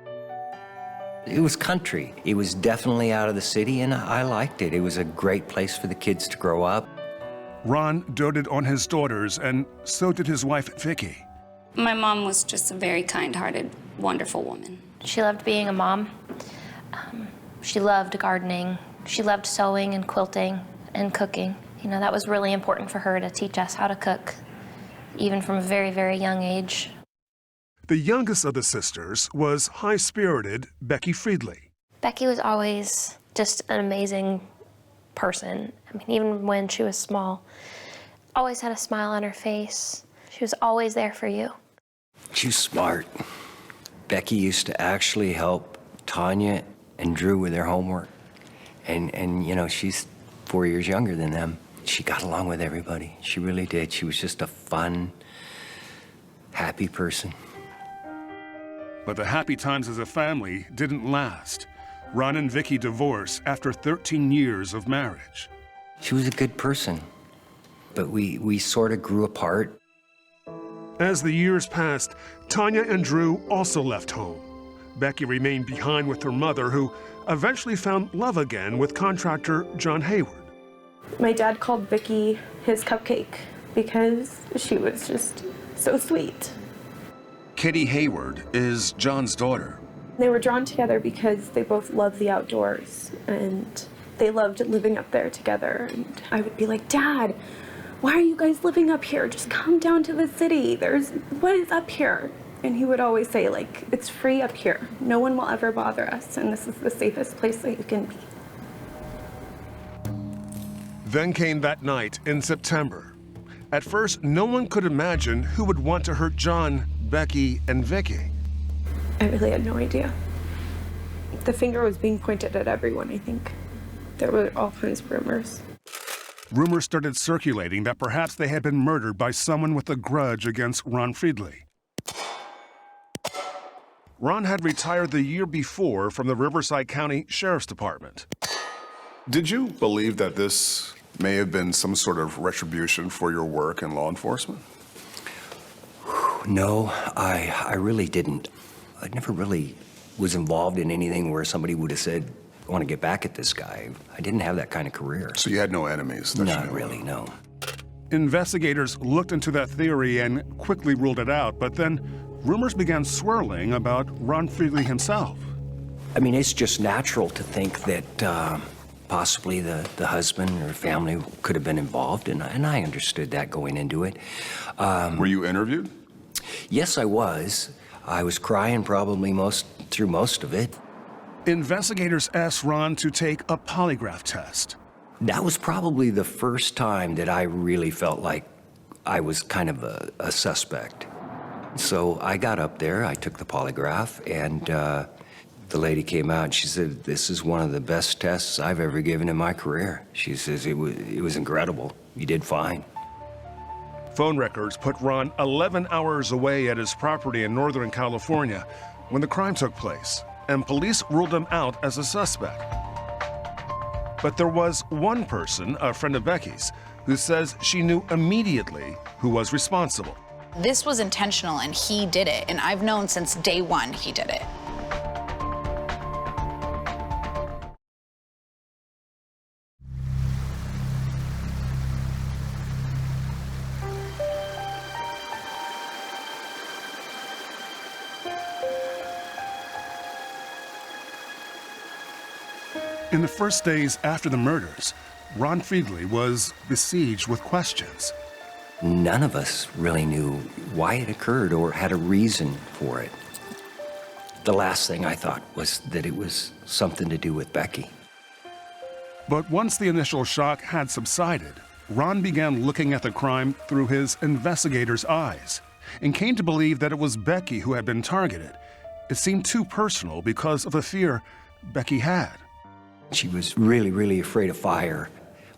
It was country. It was definitely out of the city, and I liked it. It was a great place for the kids to grow up. Ron doted on his daughters, and so did his wife, Vicky. My mom was just a very kind-hearted, wonderful woman. She loved being a mom. She loved gardening. She loved sewing and quilting and cooking. You know, that was really important for her to teach us how to cook, even from a very, very young age. The youngest of the sisters was high-spirited Becky Friedley. Becky was always just an amazing person. I mean, even when she was small, always had a smile on her face. She was always there for you. She was smart. Becky used to actually help Tanya and Drew with their homework. And you know, she's 4 years younger than them. She got along with everybody. She really did. She was just a fun, happy person. But the happy times as a family didn't last. Ron and Vicky divorced after 13 years of marriage. She was a good person, but we sort of grew apart. As the years passed, Tanya and Drew also left home. Becky remained behind with her mother, who eventually found love again with contractor John Hayward. My dad called Vicky his cupcake because she was just so sweet. Kitty Hayward is John's daughter. They were drawn together because they both loved the outdoors and they loved living up there together. And I would be like, Dad, why are you guys living up here? Just come down to the city. What is up here? And he would always say, like, it's free up here. No one will ever bother us, and this is the safest place that you can be. Then came that night in September. At first, no one could imagine who would want to hurt John, Becky, and Vicky. I really had no idea. The finger was being pointed at everyone, I think. There were all kinds of rumors. Rumors started circulating that perhaps they had been murdered by someone with a grudge against Ron Friedley. Ron had retired the year before from the Riverside County Sheriff's Department. Did you believe that this may have been some sort of retribution for your work in law enforcement? No, I really didn't. I never really was involved in anything where somebody would have said, I want to get back at this guy. I didn't have that kind of career. So you had no enemies? Not really, no. Investigators looked into that theory and quickly ruled it out, but then rumors began swirling about Ron Friedley himself. I mean, it's just natural to think that possibly the husband or family could have been involved, and I understood that going into it. Were you interviewed? Yes, I was. I was crying probably through most of it. Investigators asked Ron to take a polygraph test. That was probably the first time that I really felt like I was kind of a suspect. So I got up there, I took the polygraph, and the lady came out and she said, this is one of the best tests I've ever given in my career. She says, it was incredible. You did fine. Phone records put Ron 11 hours away at his property in Northern California when the crime took place, and police ruled him out as a suspect. But there was one person, a friend of Becky's, who says she knew immediately who was responsible. This was intentional, and he did it, and I've known since day one he did it. In the first days after the murders, Ron Friedley was besieged with questions. None of us really knew why it occurred or had a reason for it. The last thing I thought was that it was something to do with Becky. But once the initial shock had subsided, Ron began looking at the crime through his investigator's eyes and came to believe that it was Becky who had been targeted. It seemed too personal because of a fear Becky had. She was really, really afraid of fire.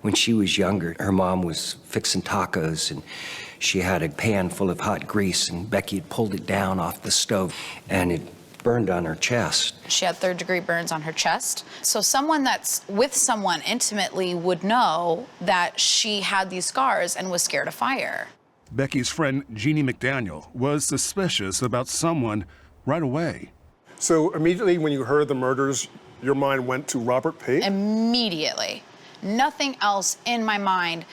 When she was younger, her mom was fixing tacos, and she had a pan full of hot grease, and Becky had pulled it down off the stove, and it burned on her chest. She had third-degree burns on her chest. So someone that's with someone intimately would know that she had these scars and was scared of fire. Becky's friend, Jeannie McDaniel, was suspicious about someone right away. So immediately when you heard the murders, your mind went to Robert Pape? Immediately. Nothing else in my mind.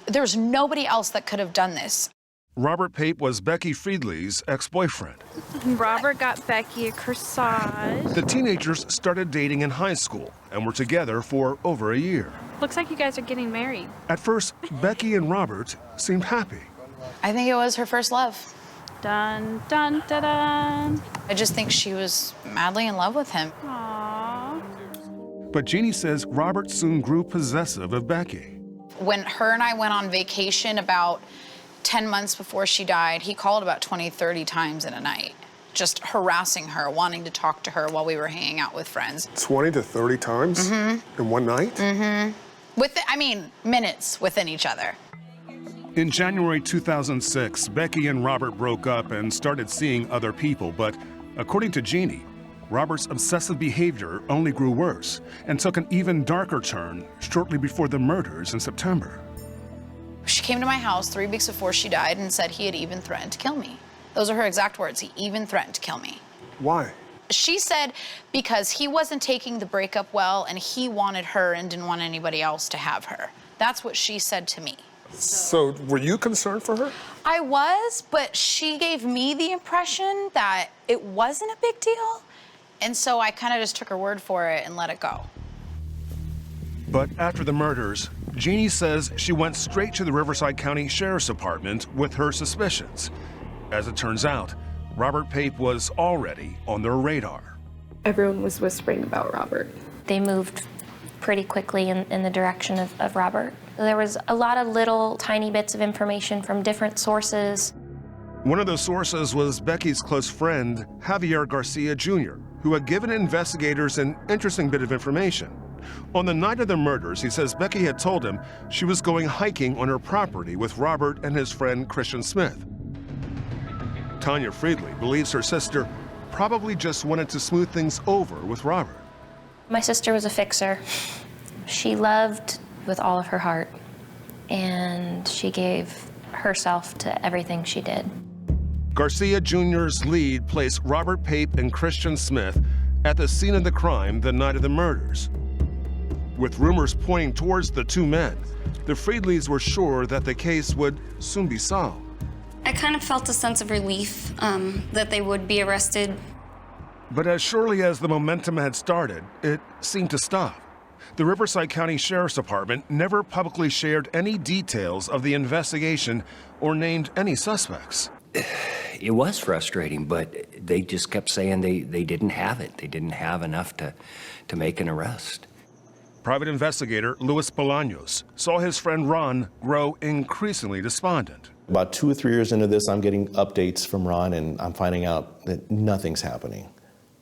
There's nobody else that could have done this. Robert Pape was Becky Friedley's ex-boyfriend. Robert got Becky a corsage. The teenagers started dating in high school and were together for over a year. Looks like you guys are getting married. At first, Becky and Robert seemed happy. I think it was her first love. Dun, dun, dun, dun. I just think she was madly in love with him. Aww. But Jeannie says Robert soon grew possessive of Becky. When her and I went on vacation about 10 months before she died, he called about 20, 30 times in a night, just harassing her, wanting to talk to her while we were hanging out with friends. 20 to 30 times in one night? Minutes within each other. In January 2006, Becky and Robert broke up and started seeing other people, but according to Jeannie, Robert's obsessive behavior only grew worse and took an even darker turn shortly before the murders in September. She came to my house 3 weeks before she died and said he had even threatened to kill me. Those are her exact words. He even threatened to kill me. Why? She said because he wasn't taking the breakup well and he wanted her and didn't want anybody else to have her. That's what she said to me. So were you concerned for her? I was, but she gave me the impression that it wasn't a big deal. And so I kind of just took her word for it and let it go. But after the murders, Jeannie says she went straight to the Riverside County Sheriff's Department with her suspicions. As it turns out, Robert Pape was already on their radar. Everyone was whispering about Robert. They moved pretty quickly in the direction of Robert. There was a lot of little tiny bits of information from different sources. One of those sources was Becky's close friend, Javier Garcia Jr., who had given investigators an interesting bit of information. On the night of the murders, he says Becky had told him she was going hiking on her property with Robert and his friend Christian Smith. Tanya Friedley believes her sister probably just wanted to smooth things over with Robert. My sister was a fixer. She loved with all of her heart, and she gave herself to everything she did. Garcia Jr.'s lead placed Robert Pape and Christian Smith at the scene of the crime the night of the murders. With rumors pointing towards the two men, the Friedleys were sure that the case would soon be solved. I kind of felt a sense of relief that they would be arrested. But as surely as the momentum had started, it seemed to stop. The Riverside County Sheriff's Department never publicly shared any details of the investigation or named any suspects. It was frustrating, but they just kept saying they didn't have it. They didn't have enough to make an arrest. Private investigator Luis Bolaños saw his friend Ron grow increasingly despondent. About 2 or 3 years into this, I'm getting updates from Ron, and I'm finding out that nothing's happening.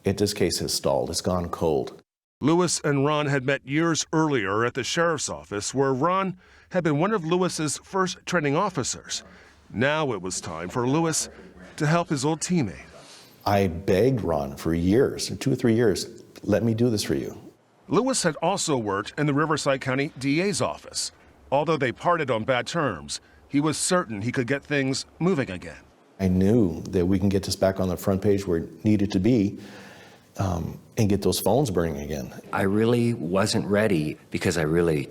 This case has stalled. It's gone cold. Luis and Ron had met years earlier at the sheriff's office, where Ron had been one of Luis's first training officers. Now it was time for Luis to help his old teammate. I begged Ron for years, 2 or 3 years, let me do this for you. Luis had also worked in the Riverside County DA's office. Although they parted on bad terms, he was certain he could get things moving again. I knew that we can get this back on the front page where it needed to be, and get those phones burning again. I really wasn't ready because I really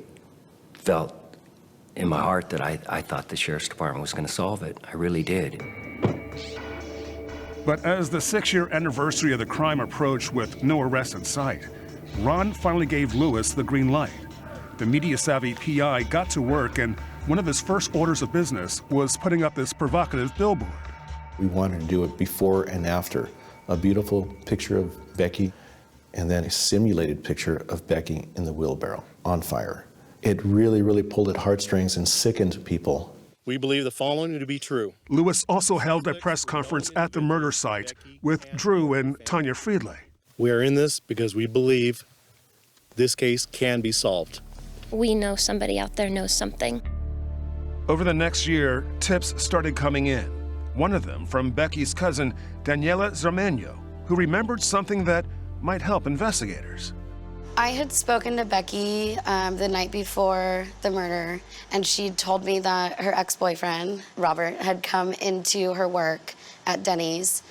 felt in my heart that I thought the Sheriff's Department was going to solve it. I really did. But as the 6-year anniversary of the crime approached with no arrest in sight, Ron finally gave Luis the green light. The media-savvy PI got to work, and one of his first orders of business was putting up this provocative billboard. We wanted to do it before and after. A beautiful picture of Becky, and then a simulated picture of Becky in the wheelbarrow, on fire. It really, really pulled at heartstrings and sickened people. We believe the following to be true. Lewis also held a press conference at the murder site with Drew and Tanya Friedley. We are in this because we believe this case can be solved. We know somebody out there knows something. Over the next year, tips started coming in. One of them from Becky's cousin, Daniela Zarmeño, who remembered something that might help investigators. I had spoken to Becky the night before the murder, and she told me that her ex-boyfriend, Robert, had come into her work at Denny's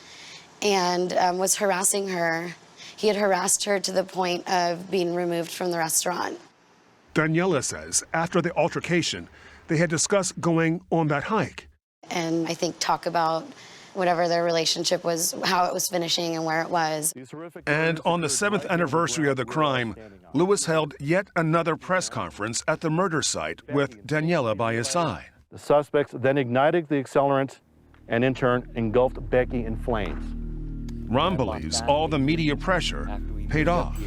and was harassing her. He had harassed her to the point of being removed from the restaurant. Daniela says after the altercation, they had discussed going on that hike. And I think talk about whatever their relationship was, how it was finishing and where it was. And on the 7th anniversary of the crime, Lewis held yet another press conference at the murder site with Daniela by his side. The suspects then ignited the accelerant and in turn engulfed Becky in flames. Ron believes all the media pressure paid off.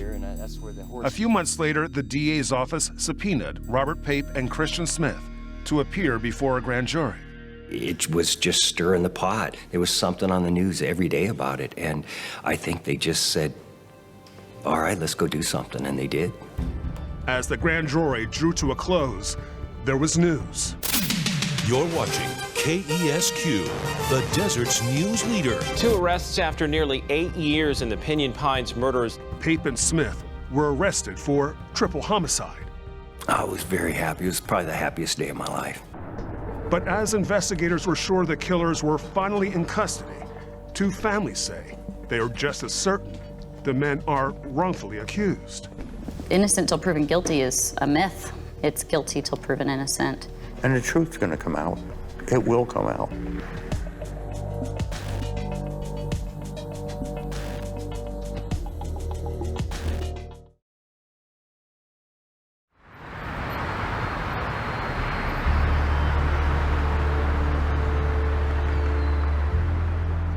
A few months later, the DA's office subpoenaed Robert Pape and Christian Smith to appear before a grand jury. It was just stirring the pot. There was something on the news every day about it, and I think they just said, all right, let's go do something, and they did. As the grand jury drew to a close, there was news. You're watching KESQ, the desert's news leader. 2 arrests after nearly 8 years in the Pinyon Pines murders. Pape and Smith were arrested for triple homicide. I was very happy. It was probably the happiest day of my life. But as investigators were sure the killers were finally in custody, 2 families say they are just as certain the men are wrongfully accused. Innocent till proven guilty is a myth. It's guilty till proven innocent. And the truth's going to come out. It will come out.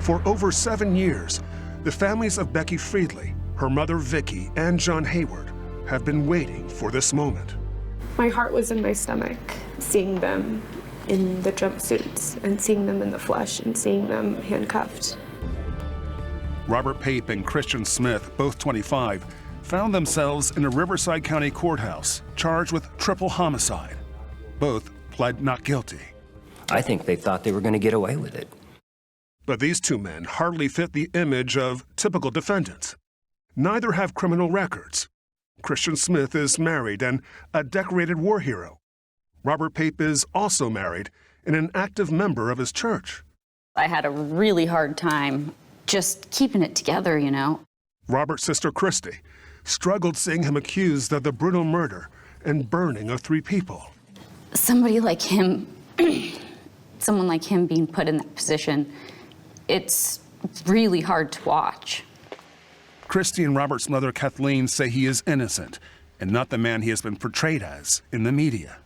For over 7 years, the families of Becky Friedley, her mother Vicky, and John Hayward have been waiting for this moment. My heart was in my stomach, seeing them in the jumpsuits and seeing them in the flesh and seeing them handcuffed. Robert Pape and Christian Smith, both 25, found themselves in a Riverside County courthouse charged with triple homicide. Both pled not guilty. I think they thought they were going to get away with it. But these 2 men hardly fit the image of typical defendants. Neither have criminal records. Christian Smith is married and a decorated war hero. Robert Pape is also married and an active member of his church. I had a really hard time just keeping it together, you know. Robert's sister Christy struggled seeing him accused of the brutal murder and burning of 3 people. Somebody like him, someone like him being put in that position, it's really hard to watch. Christy and Robert's mother, Kathleen, say he is innocent and not the man he has been portrayed as in the media.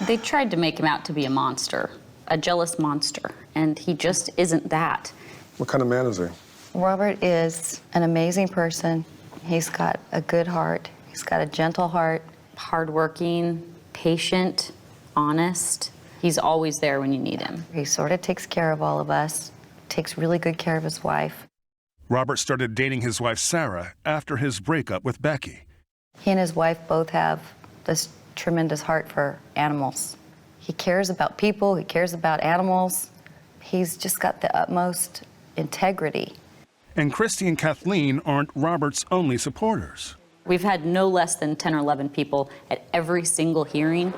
They tried to make him out to be a monster, a jealous monster, and he just isn't that. What kind of man is he? Robert is an amazing person. He's got a good heart. He's got a gentle heart. Hardworking, patient, honest. He's always there when you need him. He sort of takes care of all of us, takes really good care of his wife. Robert started dating his wife, Sarah, after his breakup with Becky. He and his wife both have this tremendous heart for animals. He cares about people, he cares about animals. He's just got the utmost integrity. And Christy and Kathleen aren't Robert's only supporters. We've had no less than 10 or 11 people at every single hearing.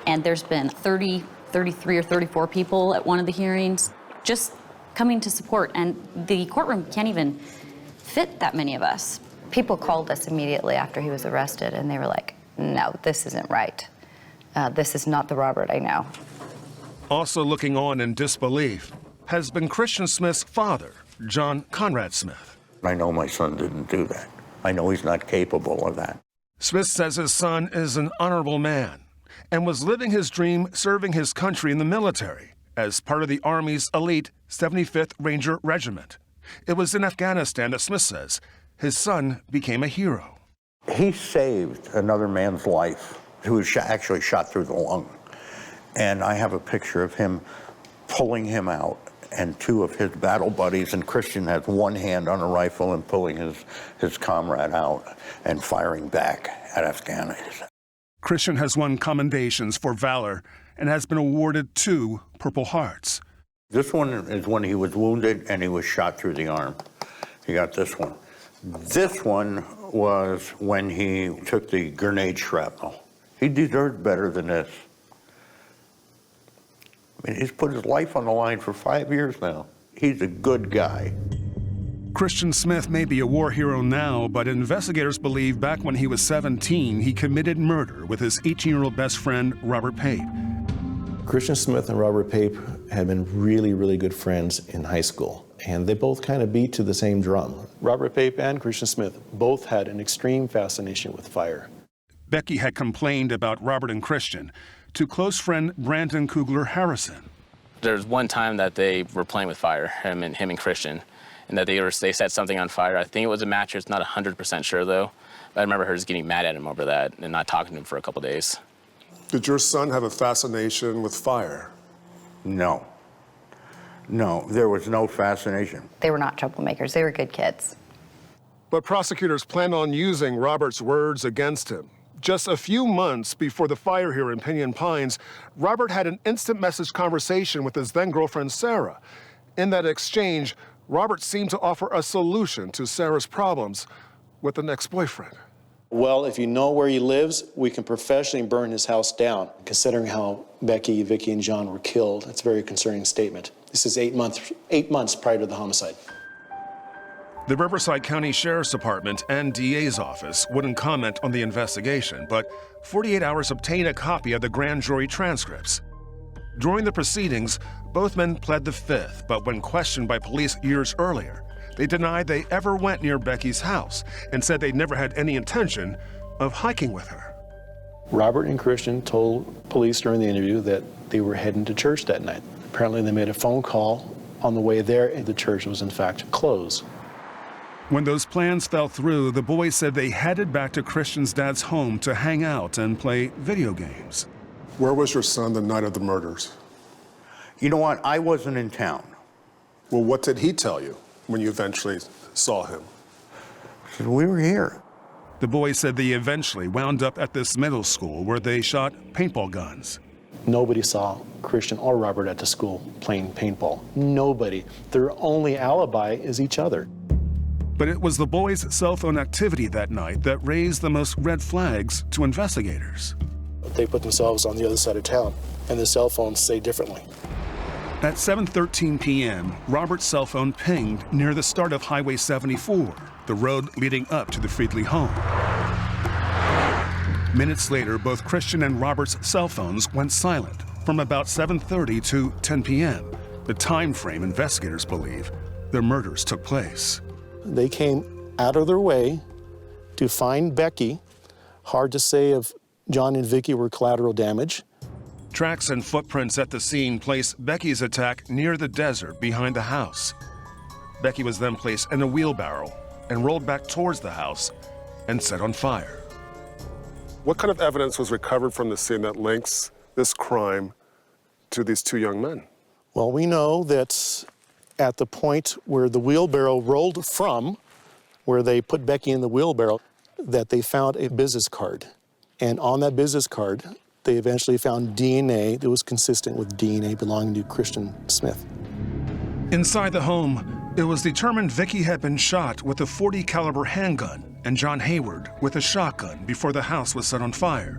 And there's been 30, 33 or 34 people at one of the hearings just coming to support. And the courtroom can't even fit that many of us. People called us immediately after he was arrested and they were like, no, this isn't right. This is not the Robert I know. Also looking on in disbelief has been Christian Smith's father, John Conrad Smith. I know my son didn't do that. I know he's not capable of that. Smith says his son is an honorable man and was living his dream serving his country in the military as part of the Army's elite 75th Ranger Regiment. It was in Afghanistan that Smith says his son became a hero. He saved another man's life who was actually shot through the lung. And I have a picture of him pulling him out, and two of his battle buddies, and Christian has one hand on a rifle and pulling his comrade out and firing back at Afghanis. Christian has won commendations for valor and has been awarded 2 Purple Hearts. This one is when he was wounded and he was shot through the arm. He got this one. This one was when he took the grenade shrapnel. He deserved better than this. I mean, he's put his life on the line for 5 years now. He's a good guy. Christian Smith may be a war hero now, but investigators believe back when he was 17, he committed murder with his 18-year-old best friend, Robert Pape. Christian Smith and Robert Pape had been really, really good friends in high school, and they both kind of beat to the same drum. Robert Pape and Christian Smith both had an extreme fascination with fire. Becky had complained about Robert and Christian to close friend Brandon Kugler Harrison. There was one time that they were playing with fire, him and Christian, and that they set something on fire. I think it was a mattress, not 100% sure though. But I remember her just getting mad at him over that and not talking to him for a couple days. Did your son have a fascination with fire? No. No, there was no fascination. They were not troublemakers. They were good kids. But prosecutors plan on using Robert's words against him. Just a few months before the fire here in Pinyon Pines, Robert had an instant message conversation with his then-girlfriend, Sarah. In that exchange, Robert seemed to offer a solution to Sarah's problems with an ex-boyfriend. Well, if you know where he lives, we can professionally burn his house down. Considering how Becky, Vicky, and John were killed, it's a very concerning statement. This is 8 months prior to the homicide. The Riverside County Sheriff's Department and DA's office wouldn't comment on the investigation, but 48 Hours obtained a copy of the grand jury transcripts. During the proceedings, both men pled the fifth, but when questioned by police years earlier, they denied they ever went near Becky's house and said they never had any intention of hiking with her. Robert and Christian told police during the interview that they were heading to church that night. Apparently they made a phone call on the way there, and the church was in fact closed. When those plans fell through, the boys said they headed back to Christian's dad's home to hang out and play video games. Where was your son the night of the murders? You know what? I wasn't in town. Well, what did he tell you when you eventually saw him? He said, we were here. The boys said they eventually wound up at this middle school where they shot paintball guns. Nobody saw Christian or Robert at the school playing paintball. Nobody. Their only alibi is each other. But it was the boys' cell phone activity that night that raised the most red flags to investigators. They put themselves on the other side of town, and the cell phones say differently. At 7:13 p.m., Robert's cell phone pinged near the start of Highway 74, the road leading up to the Friedley home. Minutes later, both Christian and Robert's cell phones went silent from about 7:30 to 10 p.m., the time frame investigators believe their murders took place. They came out of their way to find Becky. Hard to say if John and Vicky were collateral damage. Tracks and footprints at the scene place Becky's attack near the desert behind the house. Becky was then placed in a wheelbarrow and rolled back towards the house and set on fire. What kind of evidence was recovered from the scene that links this crime to these two young men? Well, we know that at the point where the wheelbarrow rolled from, where they put Becky in the wheelbarrow, that they found a business card. And on that business card, they eventually found DNA that was consistent with DNA belonging to Christian Smith. Inside the home, it was determined Vicky had been shot with a .40 caliber handgun and John Hayward with a shotgun before the house was set on fire.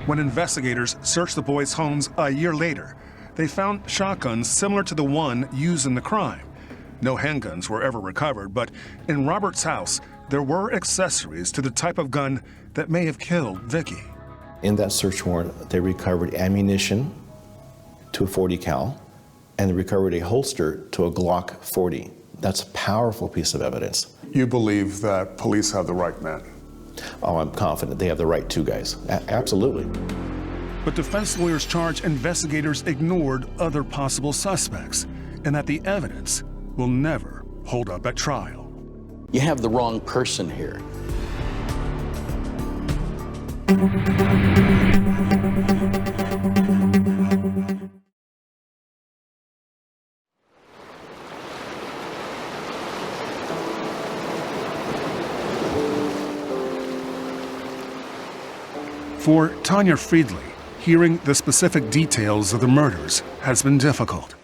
When investigators searched the boys' homes a year later, they found shotguns similar to the one used in the crime. No handguns were ever recovered, but in Robert's house, there were accessories to the type of gun that may have killed Vicky. In that search warrant, they recovered ammunition to a .40 cal, and they recovered a holster to a Glock 40. That's a powerful piece of evidence. You believe that police have the right man? Oh, I'm confident they have the right two guys. Absolutely. But defense lawyers charge investigators ignored other possible suspects and that the evidence will never hold up at trial. You have the wrong person here. For Tanya Friedley, hearing the specific details of the murders has been difficult.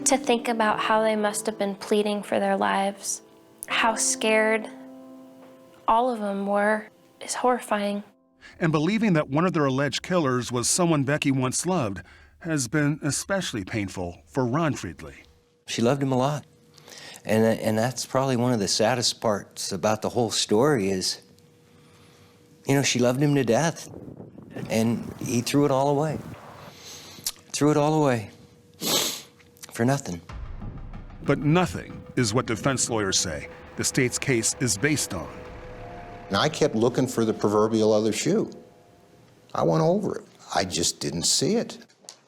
To think about how they must have been pleading for their lives, how scared all of them were, is horrifying. And believing that one of their alleged killers was someone Becky once loved has been especially painful for Ron Friedley. She loved him a lot. And that's probably one of the saddest parts about the whole story is, you know, she loved him to death. And he threw it all away. Threw it all away. For nothing. But nothing is what defense lawyers say the state's case is based on. And I kept looking for the proverbial other shoe. I went over it. I just didn't see it.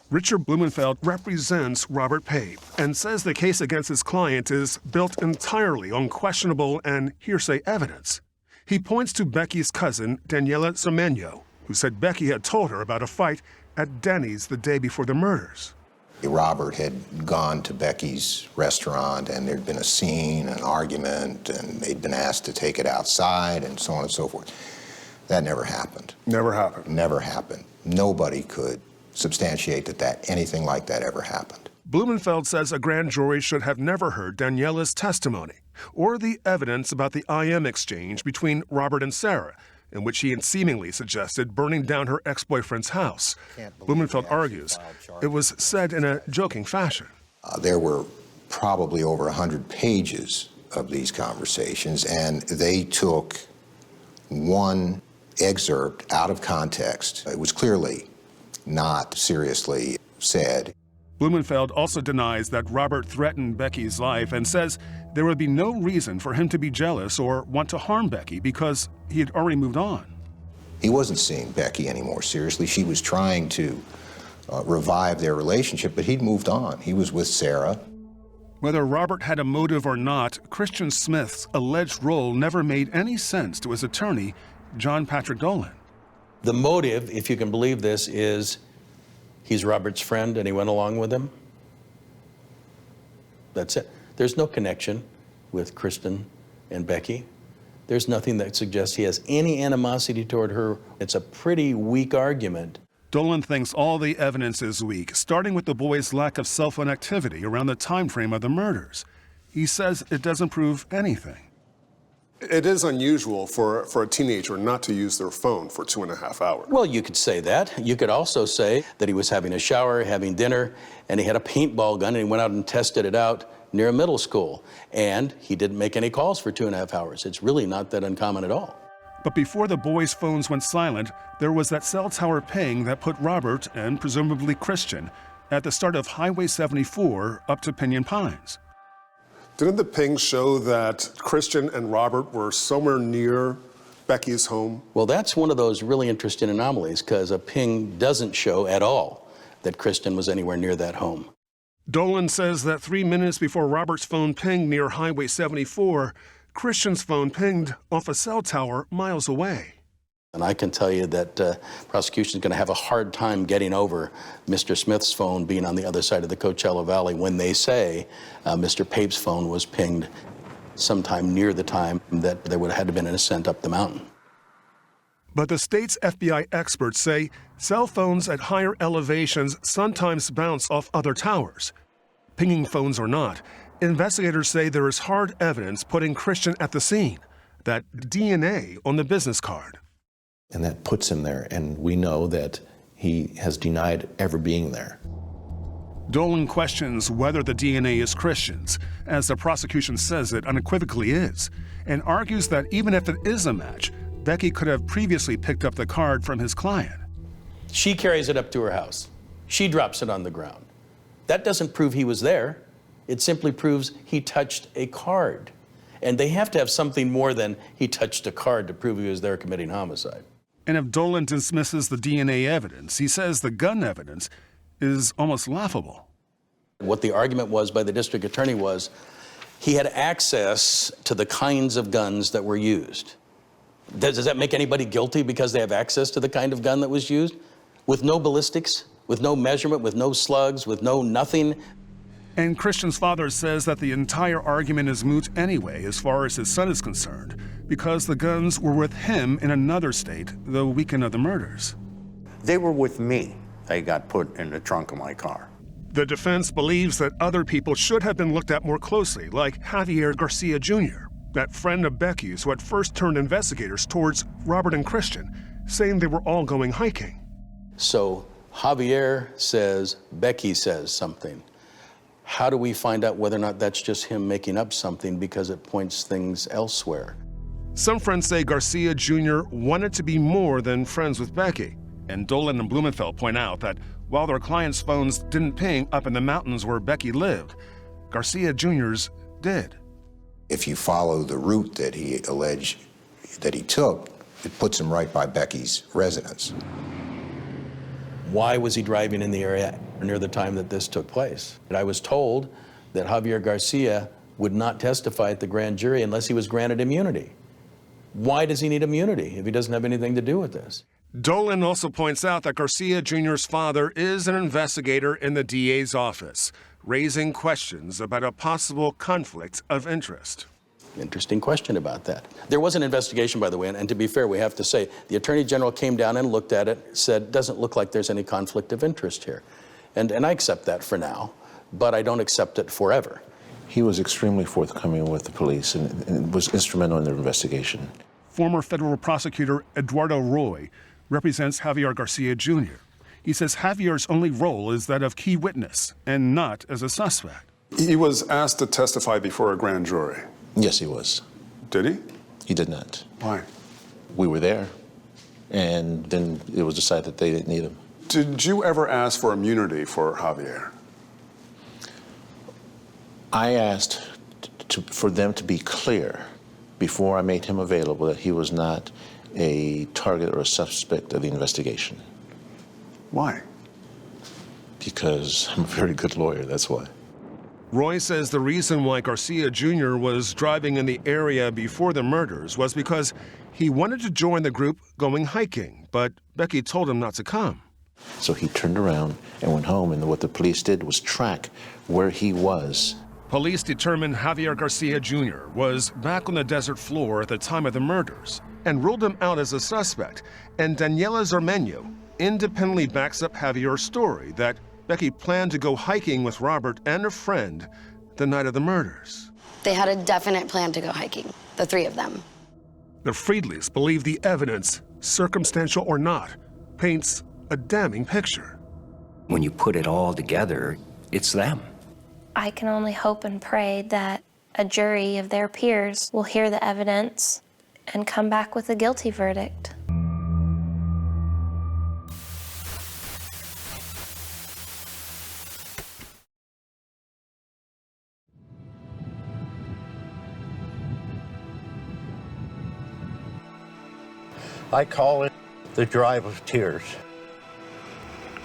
Richard Blumenfeld represents Robert Pape and says the case against his client is built entirely on questionable and hearsay evidence. He points to Becky's cousin, Daniela Zermeño, who said Becky had told her about a fight at Denny's the day before the murders. Robert had gone to Becky's restaurant and there'd been a scene, an argument, and they'd been asked to take it outside and so on and so forth. That never happened. Never happened? Never happened. Nobody could substantiate that anything like that ever happened. Blumenfeld says a grand jury should have never heard Daniela's testimony or the evidence about the IM exchange between Robert and Sarah, in which he had seemingly suggested burning down her ex-boyfriend's house. Blumenfeld argues it was said in a joking fashion. There were probably over 100 pages of these conversations, and they took one excerpt out of context. It was clearly not seriously said. Blumenfeld also denies that Robert threatened Becky's life and says there would be no reason for him to be jealous or want to harm Becky because he had already moved on. He wasn't seeing Becky anymore seriously. She was trying to revive their relationship, but he'd moved on. He was with Sarah. Whether Robert had a motive or not, Christian Smith's alleged role never made any sense to his attorney, John Patrick Dolan. The motive, if you can believe this, is he's Robert's friend and he went along with him. That's it. There's no connection with Kristen and Becky. There's nothing that suggests he has any animosity toward her. It's a pretty weak argument. Dolan thinks all the evidence is weak, starting with the boys' lack of cell phone activity around the time frame of the murders. He says it doesn't prove anything. It is unusual for a teenager not to use their phone for 2.5 hours. Well, you could say that. You could also say that he was having a shower, having dinner, and he had a paintball gun and he went out and tested it out near a middle school. And he didn't make any calls for 2.5 hours. It's really not that uncommon at all. But before the boys' phones went silent, there was that cell tower ping that put Robert, and presumably Christian, at the start of Highway 74 up to Pinyon Pines. Didn't the ping show that Christian and Robert were somewhere near Becky's home? Well, that's one of those really interesting anomalies, because a ping doesn't show at all that Kristen was anywhere near that home. Dolan says that 3 minutes before Robert's phone pinged near Highway 74, Christian's phone pinged off a cell tower miles away. And I can tell you that prosecution is going to have a hard time getting over Mr. Smith's phone being on the other side of the Coachella Valley when they say Mr. Pape's phone was pinged sometime near the time that there would have had to have been an ascent up the mountain. But the state's FBI experts say cell phones at higher elevations sometimes bounce off other towers. Pinging phones or not, investigators say there is hard evidence putting Christian at the scene, that DNA on the business card. And that puts him there, and we know that he has denied ever being there. Dolan questions whether the DNA is Christian's, as the prosecution says it unequivocally is, and argues that even if it is a match, Becky could have previously picked up the card from his client. She carries it up to her house. She drops it on the ground. That doesn't prove he was there. It simply proves he touched a card. And they have to have something more than he touched a card to prove he was there committing homicide. And if Dolan dismisses the DNA evidence, he says the gun evidence is almost laughable. What the argument was by the district attorney was he had access to the kinds of guns that were used. Does that make anybody guilty because they have access to the kind of gun that was used? With no ballistics, with no measurement, with no slugs, with no nothing. And Christian's father says that the entire argument is moot anyway as far as his son is concerned, because the guns were with him in another state the weekend of the murders. They were with me. They got put in the trunk of my car. The defense believes that other people should have been looked at more closely, like Javier Garcia Jr., that friend of Becky's who had first turned investigators towards Robert and Christian, saying they were all going hiking. So Javier says, Becky says something. How do we find out whether or not that's just him making up something because it points things elsewhere? Some friends say Garcia Jr. wanted to be more than friends with Becky, and Dolan and Blumenfeld point out that while their clients' phones didn't ping up in the mountains where Becky lived, Garcia Jr.'s did. If you follow the route that he alleged that he took, it puts him right by Becky's residence. Why was he driving in the area near the time that this took place? And I was told that Javier Garcia would not testify at the grand jury unless he was granted immunity. Why does he need immunity if he doesn't have anything to do with this? Dolan also points out that Garcia Jr.'s father is an investigator in the DA's office, raising questions about a possible conflict of interest. Interesting question about that. There was an investigation, by the way, and to be fair, we have to say, the Attorney General came down and looked at it, said, doesn't look like there's any conflict of interest here. And I accept that for now, but I don't accept it forever. He was extremely forthcoming with the police and was instrumental in their investigation. Former federal prosecutor Eduardo Roy represents Javier Garcia Jr. He says Javier's only role is that of key witness and not as a suspect. He was asked to testify before a grand jury. Yes, he was. Did he? He did not. Why? We were there, and then it was decided that they didn't need him. Did you ever ask for immunity for Javier? I asked for them to be clear before I made him available that he was not a target or a suspect of the investigation. Why? Because I'm a very good lawyer, that's why. Roy says the reason why Garcia Jr. was driving in the area before the murders was because he wanted to join the group going hiking, but Becky told him not to come. So he turned around and went home, and what the police did was track where he was. Police determined Javier Garcia Jr. was back on the desert floor at the time of the murders and ruled him out as a suspect. And Daniela Zarmeño independently backs up Javier's story that Becky planned to go hiking with Robert and a friend the night of the murders. They had a definite plan to go hiking, the three of them. The Friedleys believe the evidence, circumstantial or not, paints a damning picture. When you put it all together, it's them. I can only hope and pray that a jury of their peers will hear the evidence and come back with a guilty verdict. I call it the drive of tears.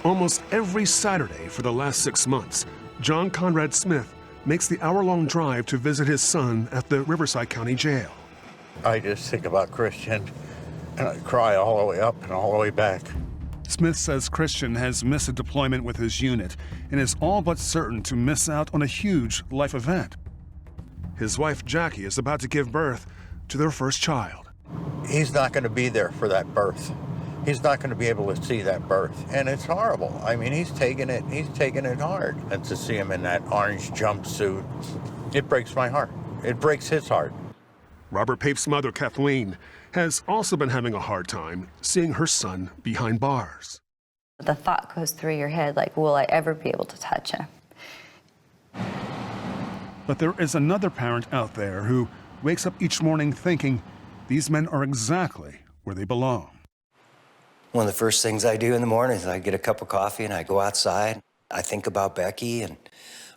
Almost every Saturday for the last 6 months, John Conrad Smith makes the hour-long drive to visit his son at the Riverside County Jail. I just think about Christian, and I cry all the way up and all the way back. Smith says Christian has missed a deployment with his unit and is all but certain to miss out on a huge life event. His wife, Jackie, is about to give birth to their first child. He's not going to be there for that birth. He's not going to be able to see that birth, and it's horrible. I mean, he's taking it hard. And to see him in that orange jumpsuit, it breaks my heart. It breaks his heart. Robert Pape's mother, Kathleen, has also been having a hard time seeing her son behind bars. The thought goes through your head, like, will I ever be able to touch him? But there is another parent out there who wakes up each morning thinking these men are exactly where they belong. One of the first things I do in the morning is I get a cup of coffee and I go outside. I think about Becky and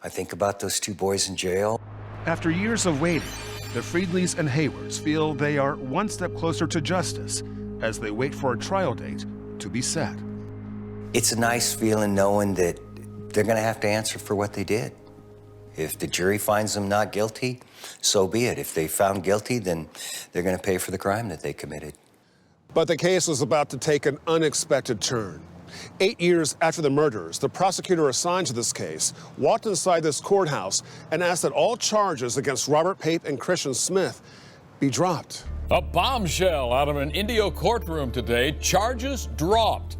I think about those two boys in jail. After years of waiting, the Friedleys and Haywards feel they are one step closer to justice as they wait for a trial date to be set. It's a nice feeling knowing that they're going to have to answer for what they did. If the jury finds them not guilty, so be it. If they found guilty, then they're going to pay for the crime that they committed. But the case was about to take an unexpected turn. 8 years after the murders, the prosecutor assigned to this case walked inside this courthouse and asked that all charges against Robert Pape and Christian Smith be dropped. A bombshell out of an Indio courtroom today. Charges dropped.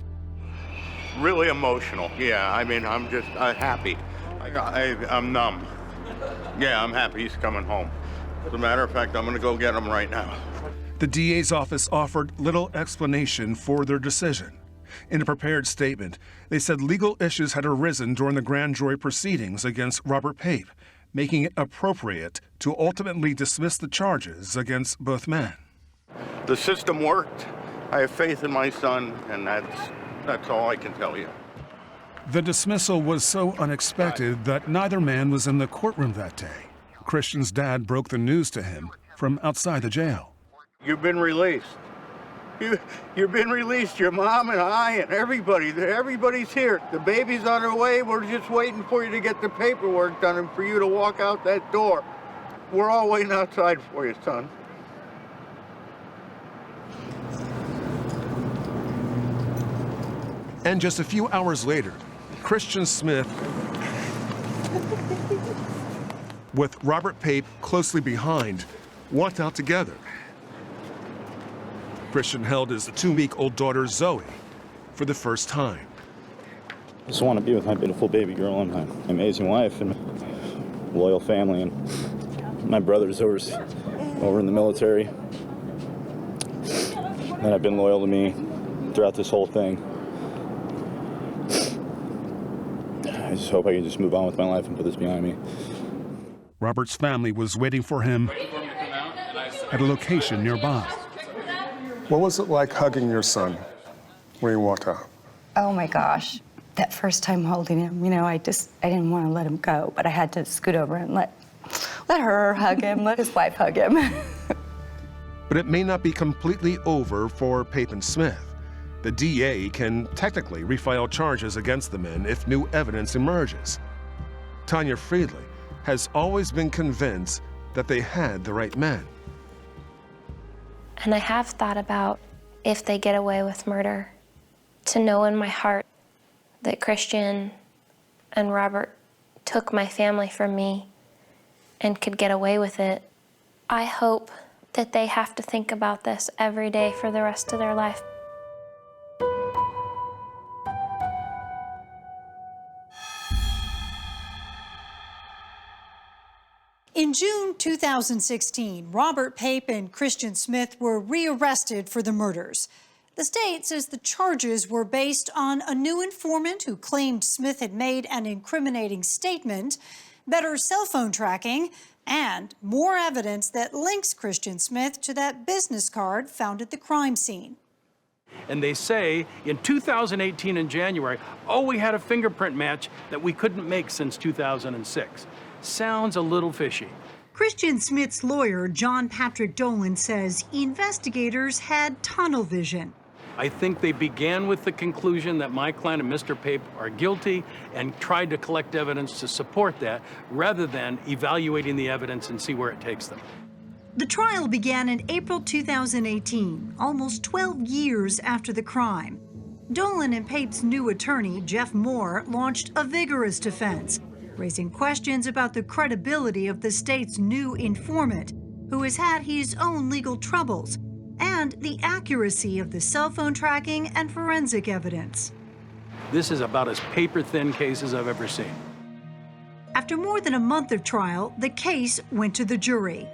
Really emotional. Yeah, I mean, I'm just happy. I'm numb. Yeah, I'm happy he's coming home. As a matter of fact, I'm going to go get him right now. The DA's office offered little explanation for their decision. In a prepared statement, they said legal issues had arisen during the grand jury proceedings against Robert Pape, making it appropriate to ultimately dismiss the charges against both men. The system worked. I have faith in my son, and that's all I can tell you. The dismissal was so unexpected that neither man was in the courtroom that day. Christian's dad broke the news to him from outside the jail. You've been released. You've been released, your mom and I and everybody. Everybody's here. The baby's on her way. We're just waiting for you to get the paperwork done and for you to walk out that door. We're all waiting outside for you, son. And just a few hours later, Christian Smith, with Robert Pape closely behind, walked out together. Christian held his 2-week-old daughter, Zoe, for the first time. I just want to be with my beautiful baby girl and my amazing wife and my loyal family and my brothers over in the military that have been loyal to me throughout this whole thing. I just hope I can just move on with my life and put this behind me. Robert's family was waiting for him at a location nearby. What was it like hugging your son when he walked out? Oh my gosh, that first time holding him, you know, I didn't want to let him go, but I had to scoot over and let her hug him, let his wife hug him. But it may not be completely over for Pape and Smith. The DA can technically refile charges against the men if new evidence emerges. Tanya Friedley has always been convinced that they had the right men. And I have thought about if they get away with murder, to know in my heart that Christian and Robert took my family from me and could get away with it. I hope that they have to think about this every day for the rest of their life. In June 2016, Robert Pape and Christian Smith were rearrested for the murders. The state says the charges were based on a new informant who claimed Smith had made an incriminating statement, better cell phone tracking, and more evidence that links Christian Smith to that business card found at the crime scene. And they say in 2018 in January, we had a fingerprint match that we couldn't make since 2006. Sounds a little fishy. Christian Smith's lawyer, John Patrick Dolan, says investigators had tunnel vision. I think they began with the conclusion that my client and Mr. Pape are guilty and tried to collect evidence to support that rather than evaluating the evidence and see where it takes them. The trial began in April 2018, almost 12 years after the crime. Dolan and Pape's new attorney, Jeff Moore, launched a vigorous defense, raising questions about the credibility of the state's new informant, who has had his own legal troubles, and the accuracy of the cell phone tracking and forensic evidence. This is about as paper-thin case as I've ever seen. After more than a month of trial, the case went to the jury.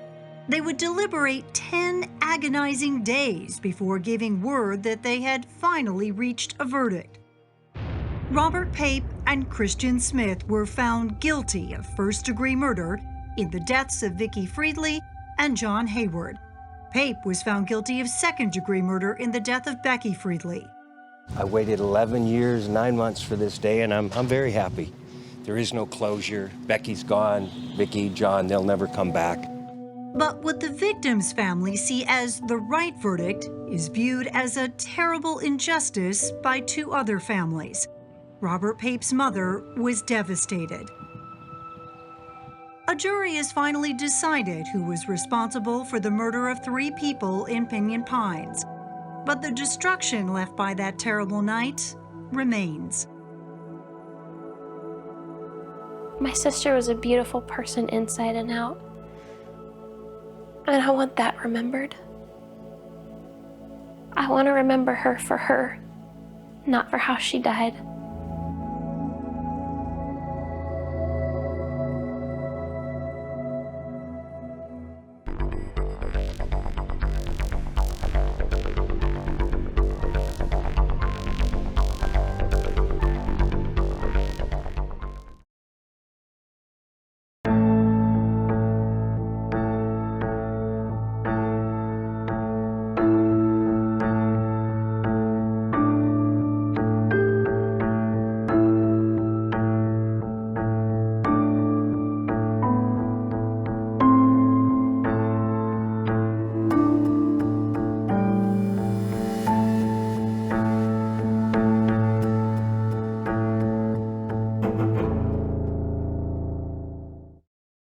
They would deliberate 10 agonizing days before giving word that they had finally reached a verdict. Robert Pape and Christian Smith were found guilty of first-degree murder in the deaths of Vicki Friedley and John Hayward. Pape was found guilty of second-degree murder in the death of Becky Friedley. I waited 11 years, 9 months for this day, and I'm very happy. There is no closure. Becky's gone. Vicki, John, they'll never come back. But what the victim's family see as the right verdict is viewed as a terrible injustice by two other families. Robert Pape's mother was devastated. A jury has finally decided who was responsible for the murder of 3 people in Pinyon Pines. But the destruction left by that terrible night remains. My sister was a beautiful person inside and out. And I want that remembered. I want to remember her for her, not for how she died.